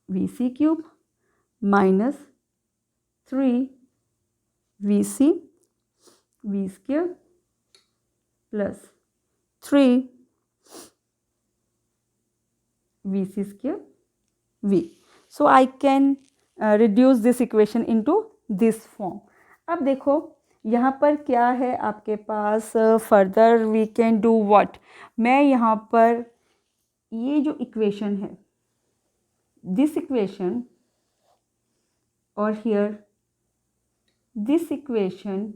Speaker 1: VC cube minus 3VC V square plus 3 VC square V. So I can reduce this equation into this form. अब देखो यहाँ पर क्या है आपके पास, further we can do what, मैं यहाँ पर ये जो इक्वेशन है दिस इक्वेशन और here this equation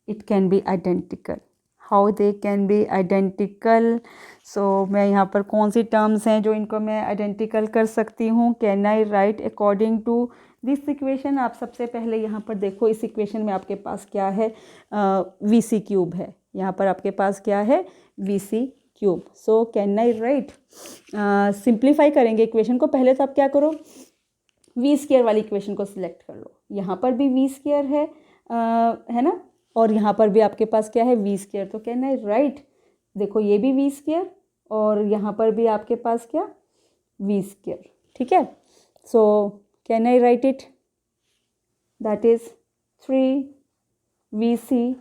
Speaker 1: it can be identical. How they can be identical, so मैं यहाँ पर कौन सी टर्म्स हैं जो इनको मैं आइडेंटिकल कर सकती हूँ, can I write according to this equation. आप सबसे पहले यहाँ पर देखो इस इक्वेशन में आपके पास क्या है, VC क्यूब है, यहाँ पर आपके पास क्या है VC cube. So can I right, simplify करेंगे इक्वेशन को, पहले तो आप क्या करो V स्क्वायर वाली इक्वेशन को सिलेक्ट कर लो, यहाँ पर भी V स्क्वायर है ना, और यहाँ पर भी आपके पास क्या है V स्क्वायर। तो कैन आई राइट, देखो ये भी V स्क्वायर और यहाँ पर भी आपके पास क्या V स्क्वायर, ठीक है। So can I write it, that is 3VC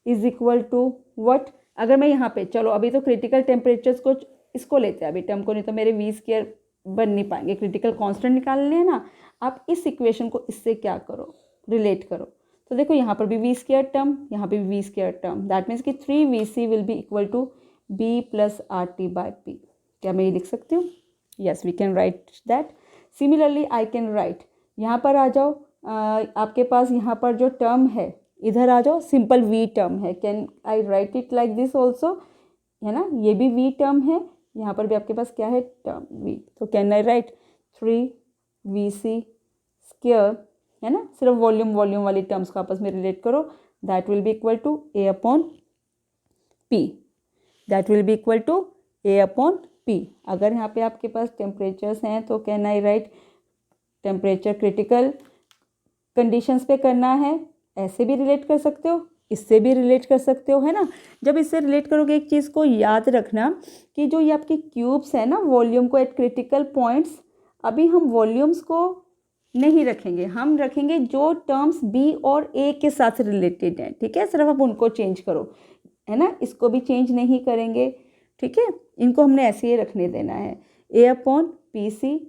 Speaker 1: is equal to what, अगर मैं यहाँ पे, चलो अभी तो क्रिटिकल टेम्परेचर्स को इसको लेते हैं अभी टर्म को, नहीं तो मेरे V स्क्वायर बन नहीं पाएंगे, क्रिटिकल कांस्टेंट निकालने हैं ना। आप इस इक्वेशन को इससे क्या करो, रिलेट करो, तो देखो यहाँ पर भी V स्क्वायर टर्म, यहाँ पे भी V square term, that means कि 3VC will be equal to B plus RT by P। क्या मैं ये लिख सकती हूँ, yes we can write that. Similarly I can write, यहाँ पर आ जाओ आपके पास यहाँ पर जो टर्म है, इधर आ जाओ, सिंपल वी टर्म है, can I write it like this also, है ना, ये भी वी टर्म है, यहाँ पर भी आपके पास क्या है, टर्म वी, तो can I right 3VC square, है ना, सिर्फ वॉल्यूम वाली टर्म्स को आपस में रिलेट करो, that will be equal to A/P, that will be equal to A/P। अगर यहाँ पे आपके पास टेम्परेचर्स हैं तो can I write temperature critical conditions पे करना है, ऐसे भी रिलेट कर सकते हो, इससे भी रिलेट कर सकते हो, है ना। जब इससे रिलेट करोगे एक चीज़ को याद रखना कि जो ये आपकी क्यूब्स है ना, वॉल्यूम को एट क्रिटिकल पॉइंट्स, अभी हम वॉल्यूम्स को नहीं रखेंगे, हम रखेंगे जो टर्म्स बी और ए के साथ रिलेटेड हैं, ठीक है, सिर्फ आप उनको चेंज करो, है ना, इसको भी चेंज नहीं करेंगे, ठीक है, इनको हमने ऐसे ही रखने देना है A/PC,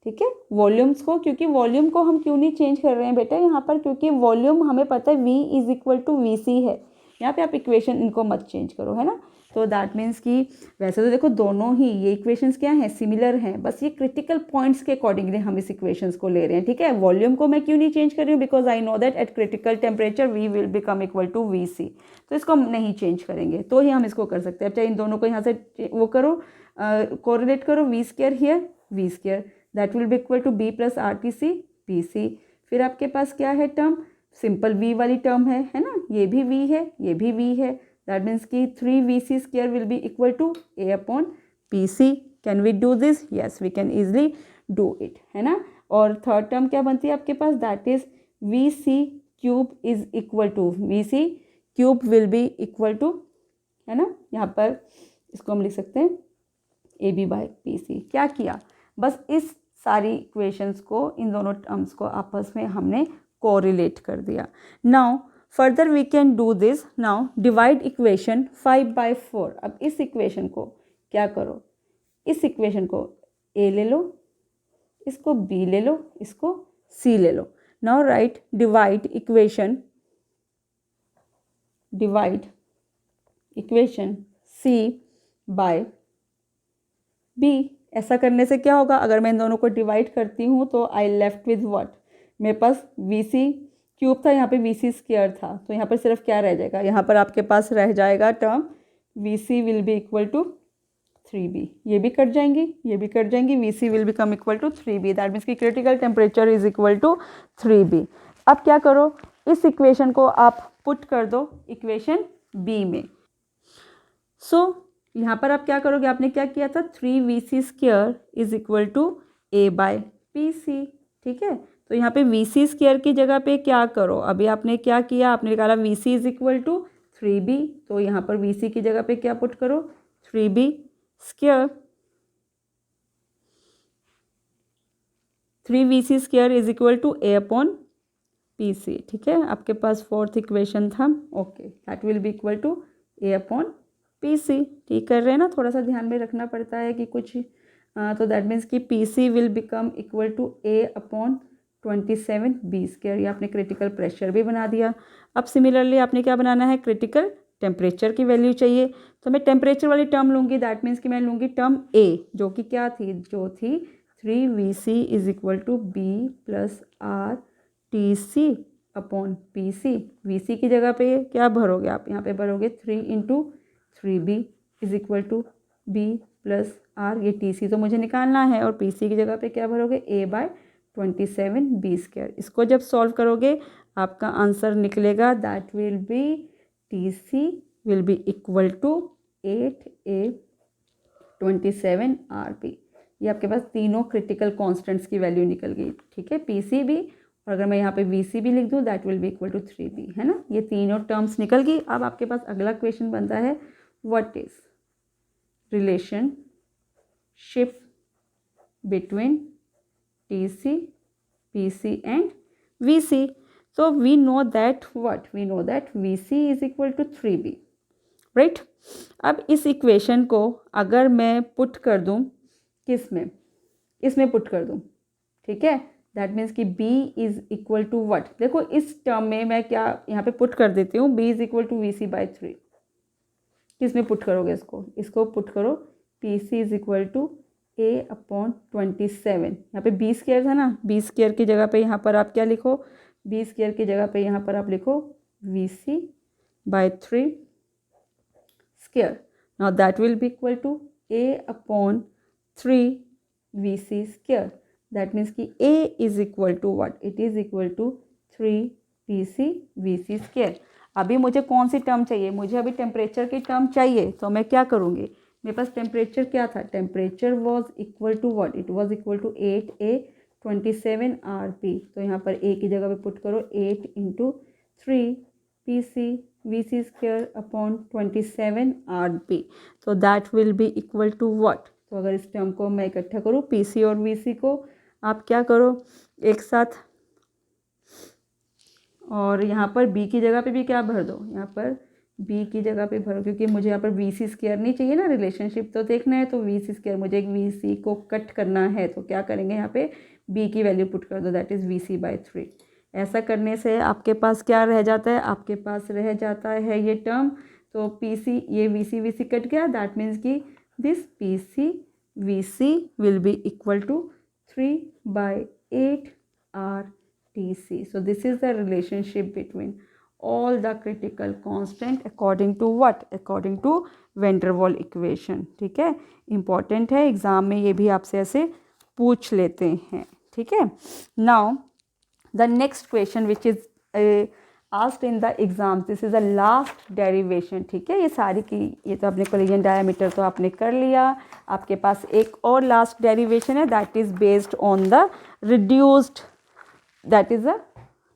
Speaker 1: ठीक है, वॉल्यूम्स को, क्योंकि वॉल्यूम को हम क्यों नहीं चेंज कर रहे हैं बेटा यहाँ पर, क्योंकि वॉल्यूम हमें पता है V=VC है, यहाँ पे आप इक्वेशन इनको मत चेंज करो, है ना। तो दैट मीन्स कि वैसे तो देखो दोनों ही ये इक्वेशंस क्या हैं, सिमिलर हैं, बस ये क्रिटिकल पॉइंट्स के अकॉर्डिंगली हम इस इक्वेशंस को ले रहे हैं, ठीक है। वॉल्यूम को मैं क्यों नहीं चेंज कर रही हूँ, because I know that at critical temperature V will become equal to VC, तो इसको हम नहीं चेंज करेंगे, तो ही हम इसको कर सकते हैं। अब चाहे इन दोनों को यहाँ से वो करो, कोरिलेट करो, V² here V², that will be equal to B + RTC PC। फिर आपके पास क्या है टर्म, सिंपल V वाली टर्म है ना, ये भी V है, ये भी V है, दैट मीन्स कि 3VC² will be equal to A/PC। Can we do this, yes we can easily do it, है ना। और थर्ड टर्म क्या बनती है आपके पास, that is VC³ is equal to, VC³ will be equal to, है ना, यहाँ पर इसको हम लिख सकते हैं AB/PC। क्या किया, बस इस सारी इक्वेशंस को, इन दोनों टर्म्स को आपस में हमने कोरिलेट कर दिया। Now further we can do this, now divide equation 5/4। अब इस इक्वेशन को क्या करो, इस इक्वेशन को A ले लो, इसको B ले लो, इसको C ले लो। Now right divide equation C/B। ऐसा करने से क्या होगा, अगर मैं इन दोनों को डिवाइड करती हूँ तो आई लेफ्ट विद व्हाट, मेरे पास VC³ था, यहाँ पे VC² था, तो यहाँ पर सिर्फ क्या रह जाएगा, यहाँ पर आपके पास रह जाएगा term VC will be equal to 3B। ये भी कट जाएंगी, ये भी कट जाएंगी, VC will become equal to 3B, that means की critical temperature is equal to 3B। अब क्या करो, इस इक्वेशन को आप पुट कर दो इक्वेशन B में। सो यहाँ पर आप क्या करोगे, आपने क्या किया था, 3VC² is equal to A/PC, ठीक है। तो यहाँ पे VC² की जगह पे क्या करो, अभी आपने क्या किया, आपने निकाला VC is equal to 3B, तो यहाँ पर VC की जगह पे क्या पुट करो, 3B², 3VC² is equal to A/PC, ठीक है। आपके पास फोर्थ इक्वेशन था, okay, that will be equal to A/PC। ठीक कर रहे हैं ना, थोड़ा सा ध्यान में रखना पड़ता है कि कुछ, तो दैट मीन्स कि PC will become equal to A/27B²। ये आपने क्रिटिकल प्रेशर भी बना दिया। अब सिमिलरली आपने क्या बनाना है, क्रिटिकल टेम्परेचर की वैल्यू चाहिए, तो मैं टेम्परेचर वाली टर्म लूँगी, दैट मीन्स कि मैं लूँगी टर्म A, जो कि क्या थी, जो थी 3VC is equal to B + RTC/PC। VC की जगह पे क्या भरोगे आप, यहाँ पे भरोगे 3 × 3B is equal to B + R, ये TC तो मुझे निकालना है, और PC की जगह पे क्या भरोगे, A/27B²। इसको जब सॉल्व करोगे आपका आंसर निकलेगा, that will be TC will be equal to 8A/27RP। ये आपके पास तीनों क्रिटिकल कॉन्स्टेंट्स की वैल्यू निकल गई, ठीक है, PC भी, और अगर मैं यहाँ पे VC भी लिख दूँ, that will be equal to 3B, है ना, ये तीनों टर्म्स निकल गई। अब आपके पास अगला क्वेश्चन बनता है, what is relationship between TC, PC and VC। So we know that what? We know that VC is equal to 3B, right? अब इस इक्वेशन को अगर मैं पुट कर दूं, किस में, इसमें पुट कर दूं, ठीक है, दैट मीन्स कि B is equal to what, देखो इस टर्म में मैं क्या यहाँ पे पुट कर देती हूँ, B is equal to VC/3। किस में पुट करोगे इसको, इसको पुट करो PC is equal to a/27, यहाँ पे b स्क्वायर था ना, b स्क्वायर की जगह पे यहाँ पर आप क्या लिखो, b स्क्वायर की जगह पे यहाँ पर आप लिखो vc/3 square. Now that will be equal to a/3 vc square. That means कि a is equal to what, it is equal to 3 pc vc square. अभी मुझे कौन सी टर्म चाहिए, मुझे अभी टेम्परेचर की टर्म चाहिए, तो मैं क्या करूँगी, मेरे पास टेम्परेचर क्या था, temperature was equal to what, it was equal to 8a/27 rp. तो यहाँ पर a की जगह पे पुट करो 8 into 3 pc vc square upon 27 rp. तो that will be equal to what. तो अगर इस टर्म को मैं इकट्ठा करूँ, pc और vc को आप क्या करो एक साथ, और यहाँ पर b की जगह पे भी क्या भर दो, यहाँ पर b की जगह पे भरो, क्योंकि मुझे यहाँ पर vc स्क्वायर नहीं चाहिए ना, रिलेशनशिप तो देखना है. तो vc स्क्वायर, मुझे एक vc को कट करना है, तो क्या करेंगे, यहाँ पे b की वैल्यू पुट कर दो, दैट इज़ vc/3. ऐसा करने से आपके पास क्या रह जाता है, आपके पास रह जाता है ये टर्म. तो pc, ये vc कट गया, दैट मीन्स कि this pc vc will be equal to 3/8 RTC. So this is the relationship between all the critical constant according to what, according to van der Waal equation. ठीक है, important है, एग्जाम में ये भी आपसे ऐसे पूछ लेते हैं. ठीक है. Now the next question which is asked in the exam, this is the last derivation. ठीक है, ये सारी की, ये तो आपने कोलिजन डायमीटर तो आपने कर लिया. आपके पास एक और लास्ट डेरिवेशन है, that is based on the reduced, that is the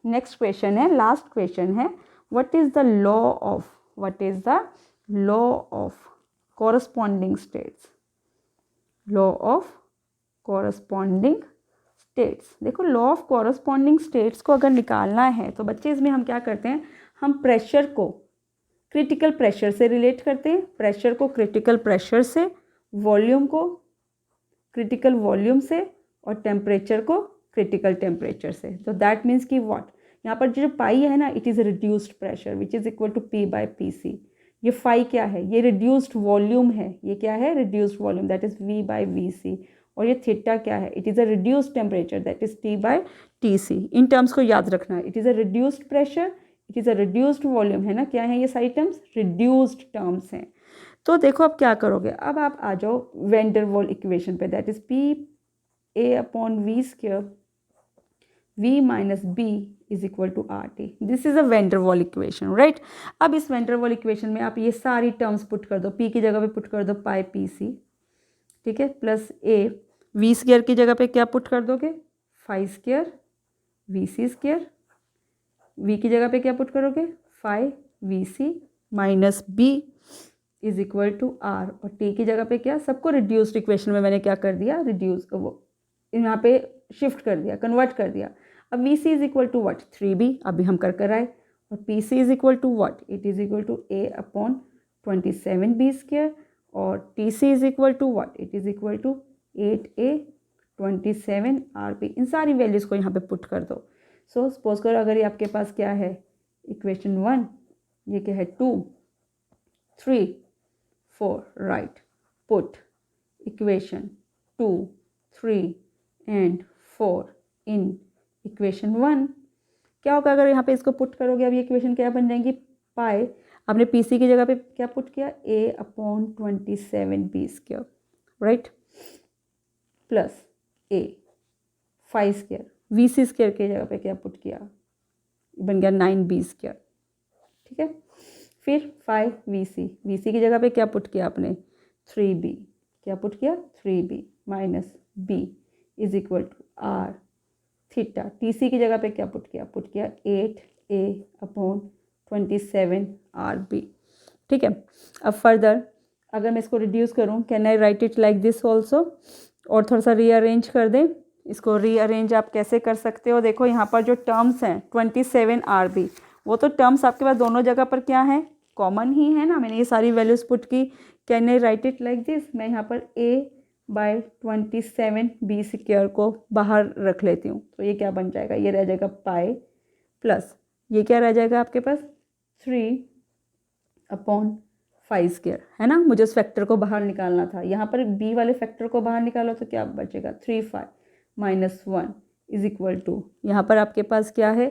Speaker 1: next question है, लास्ट क्वेश्चन है. What is the law of, what is the law of corresponding states, law of corresponding states. देखो, लॉ ऑफ कॉरस्पॉन्डिंग स्टेट्स को अगर निकालना है तो बच्चे इसमें हम क्या करते हैं, हम प्रेशर को क्रिटिकल प्रेशर से रिलेट करते हैं, प्रेशर को क्रिटिकल प्रेशर से, वॉल्यूम को क्रिटिकल वॉल्यूम से, और टेम्परेचर को क्रिटिकल टेम्परेचर से. तो दैट मीन्स कि व्हाट, यहाँ पर जो पाई है ना, it is reduced pressure which is equal to p/pc. ये फाई क्या है, ये रिड्यूस्ड वॉल्यूम है, ये क्या है, reduced volume, that is v/vc. और ये थीटा क्या है, it is a reduced temperature, that is t/tc. In terms को याद रखना है, it is a reduced pressure, it is a reduced volume, है ना. क्या है ये सारी टर्म्स, रिड्यूस्ड टर्म्स हैं. तो देखो अब क्या करोगे, अब आप आ जाओ वैन डर वाल इक्वेशन पे, that is p/v square v minus b is equal to RT. This is a van der Waals equation, right. अब इस वैन डर वाल इक्वेशन में आप ये सारी टर्म्स पुट कर दो, p की जगह पे पुट कर दो πpc, ठीक है, प्लस a, v स्क्वायर की जगह पे क्या पुट कर दोगे, phi square vc square, v की जगह पे क्या पुट करोगे, phi vc minus b is equal to r, और t की जगह पे क्या, सबको रिड्यूस्ड इक्वेशन में मैंने क्या कर दिया, रिड्यूस वो यहाँ पे शिफ्ट कर दिया, कन्वर्ट कर दिया. अब vc is equal to what, 3b, अभी हम कर आए. और pc is equal to what, it is equal to a/27b square, और tc is equal to what, it is equal to 8a/27 rp. इन सारी वैल्यूज़ को यहाँ पे पुट कर दो. सो सपोज करो अगर ये आपके पास क्या है, इक्वेशन 1, ये क्या है 2, 3, 4, right. Put equation 2, 3 and 4 in equation 1. क्या होगा अगर यहाँ पे इसको पुट करोगे, अब ये इक्वेशन क्या बन जाएंगी, पाई, आपने pc की जगह पे क्या पुट किया, a/27b square, right, plus a, phi square, vc square की जगह पे क्या पुट किया, बन गया 9b स्क्वायर. ठीक है, फिर फाई vc की जगह पे क्या पुट किया आपने, 3b, क्या पुट किया, 3b minus b is equal to r theta. tc की जगह पे क्या पुट किया, 8a/27 rb. ठीक है. अब फर्दर अगर मैं इसको रिड्यूस करूँ, can I write it like this also, और थोड़ा सा रीअरेंज कर दें इसको. रीअरेंज आप कैसे कर सकते हो, देखो यहाँ पर जो टर्म्स हैं 27 rb, वो तो टर्म्स आपके पास दोनों जगह पर क्या है, कॉमन ही है ना. मैंने ये सारी वैल्यूज़ पुट की. Can I write it like this, मैं यहाँ पर a/27b स्क्वायर को बाहर रख लेती हूँ. तो ये क्या बन जाएगा, ये रह जाएगा पाई, प्लस ये क्या रह जाएगा आपके पास, 3/5 फाइव स्क्वायर, है ना। मुझे उस फैक्टर को बाहर निकालना था, यहाँ पर बी वाले फैक्टर को बाहर निकालो तो क्या बचेगा, 3/5 - 1 इज इक्वल टू, यहाँ पर आपके पास क्या है,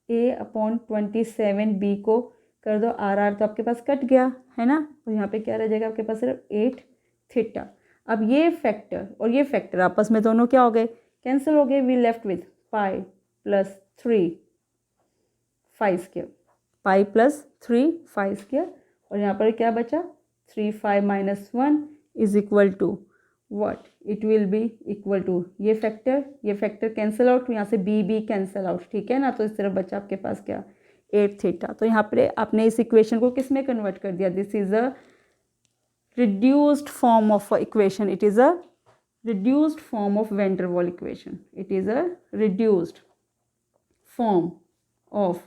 Speaker 1: a/27 बी को कर दो आर तो आपके पास कट गया, है ना। और यहाँ पे क्या रह जाएगा आपके पास, सिर्फ 8 थीटा। अब ये फैक्टर और ये फैक्टर आपस में दोनों क्या हो गए, कैंसिल हो गए। We left with pi plus 3 5 square, pi plus 3 5 square, और यहाँ पर क्या बचा, 3/5 - 1 is equal to what, it will be equal to ये फैक्टर कैंसिल आउट, यहाँ से बी कैंसिल आउट, ठीक है ना। तो इस तरफ बचा आपके पास क्या, 8 थीटा। तो यहाँ पर आपने इस इक्वेशन को किस में कन्वर्ट कर दिया, this is a reduced form of equation. It is a reduced form of van der Waals equation. It is a reduced form of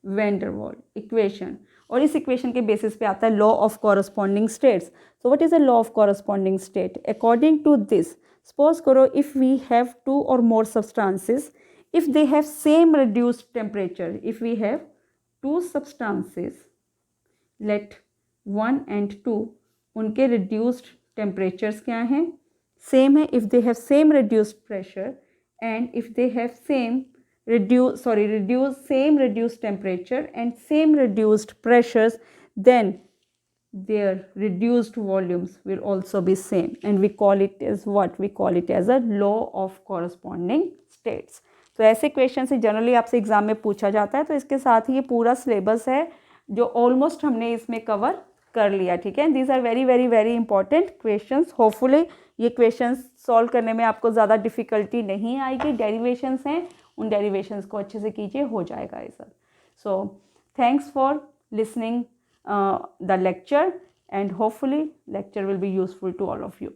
Speaker 1: van der Waals equation. और इस इक्वेशन के बेसिस पे आता है law of corresponding states. So what is a law of corresponding state, according to this, suppose करो if we have 2 or more substances, if they have same reduced temperature, if we have 2 substances, let 1 and 2, उनके reduced temperatures क्या हैं, सेम है। If they have same reduced pressure and if they have same reduced temperature and same reduced pressures, then their reduced volumes will also be same, and we call it as what, we call it as a law of corresponding states. तो ऐसे क्वेश्चन से जनरली आपसे एग्जाम में पूछा जाता है। तो इसके साथ ही ये पूरा सिलेबस है जो ऑलमोस्ट हमने इसमें कवर कर लिया, ठीक है। These are very very very important questions. Hopefully ये क्वेश्चंस सॉल्व करने में आपको ज़्यादा डिफ़िकल्टी नहीं आएगी। डेरिवेशंस हैं, उन डेरिवेशंस को अच्छे से कीजिए, हो जाएगा ये सब। So thanks for listening the lecture, and hopefully lecture will be useful to all of you.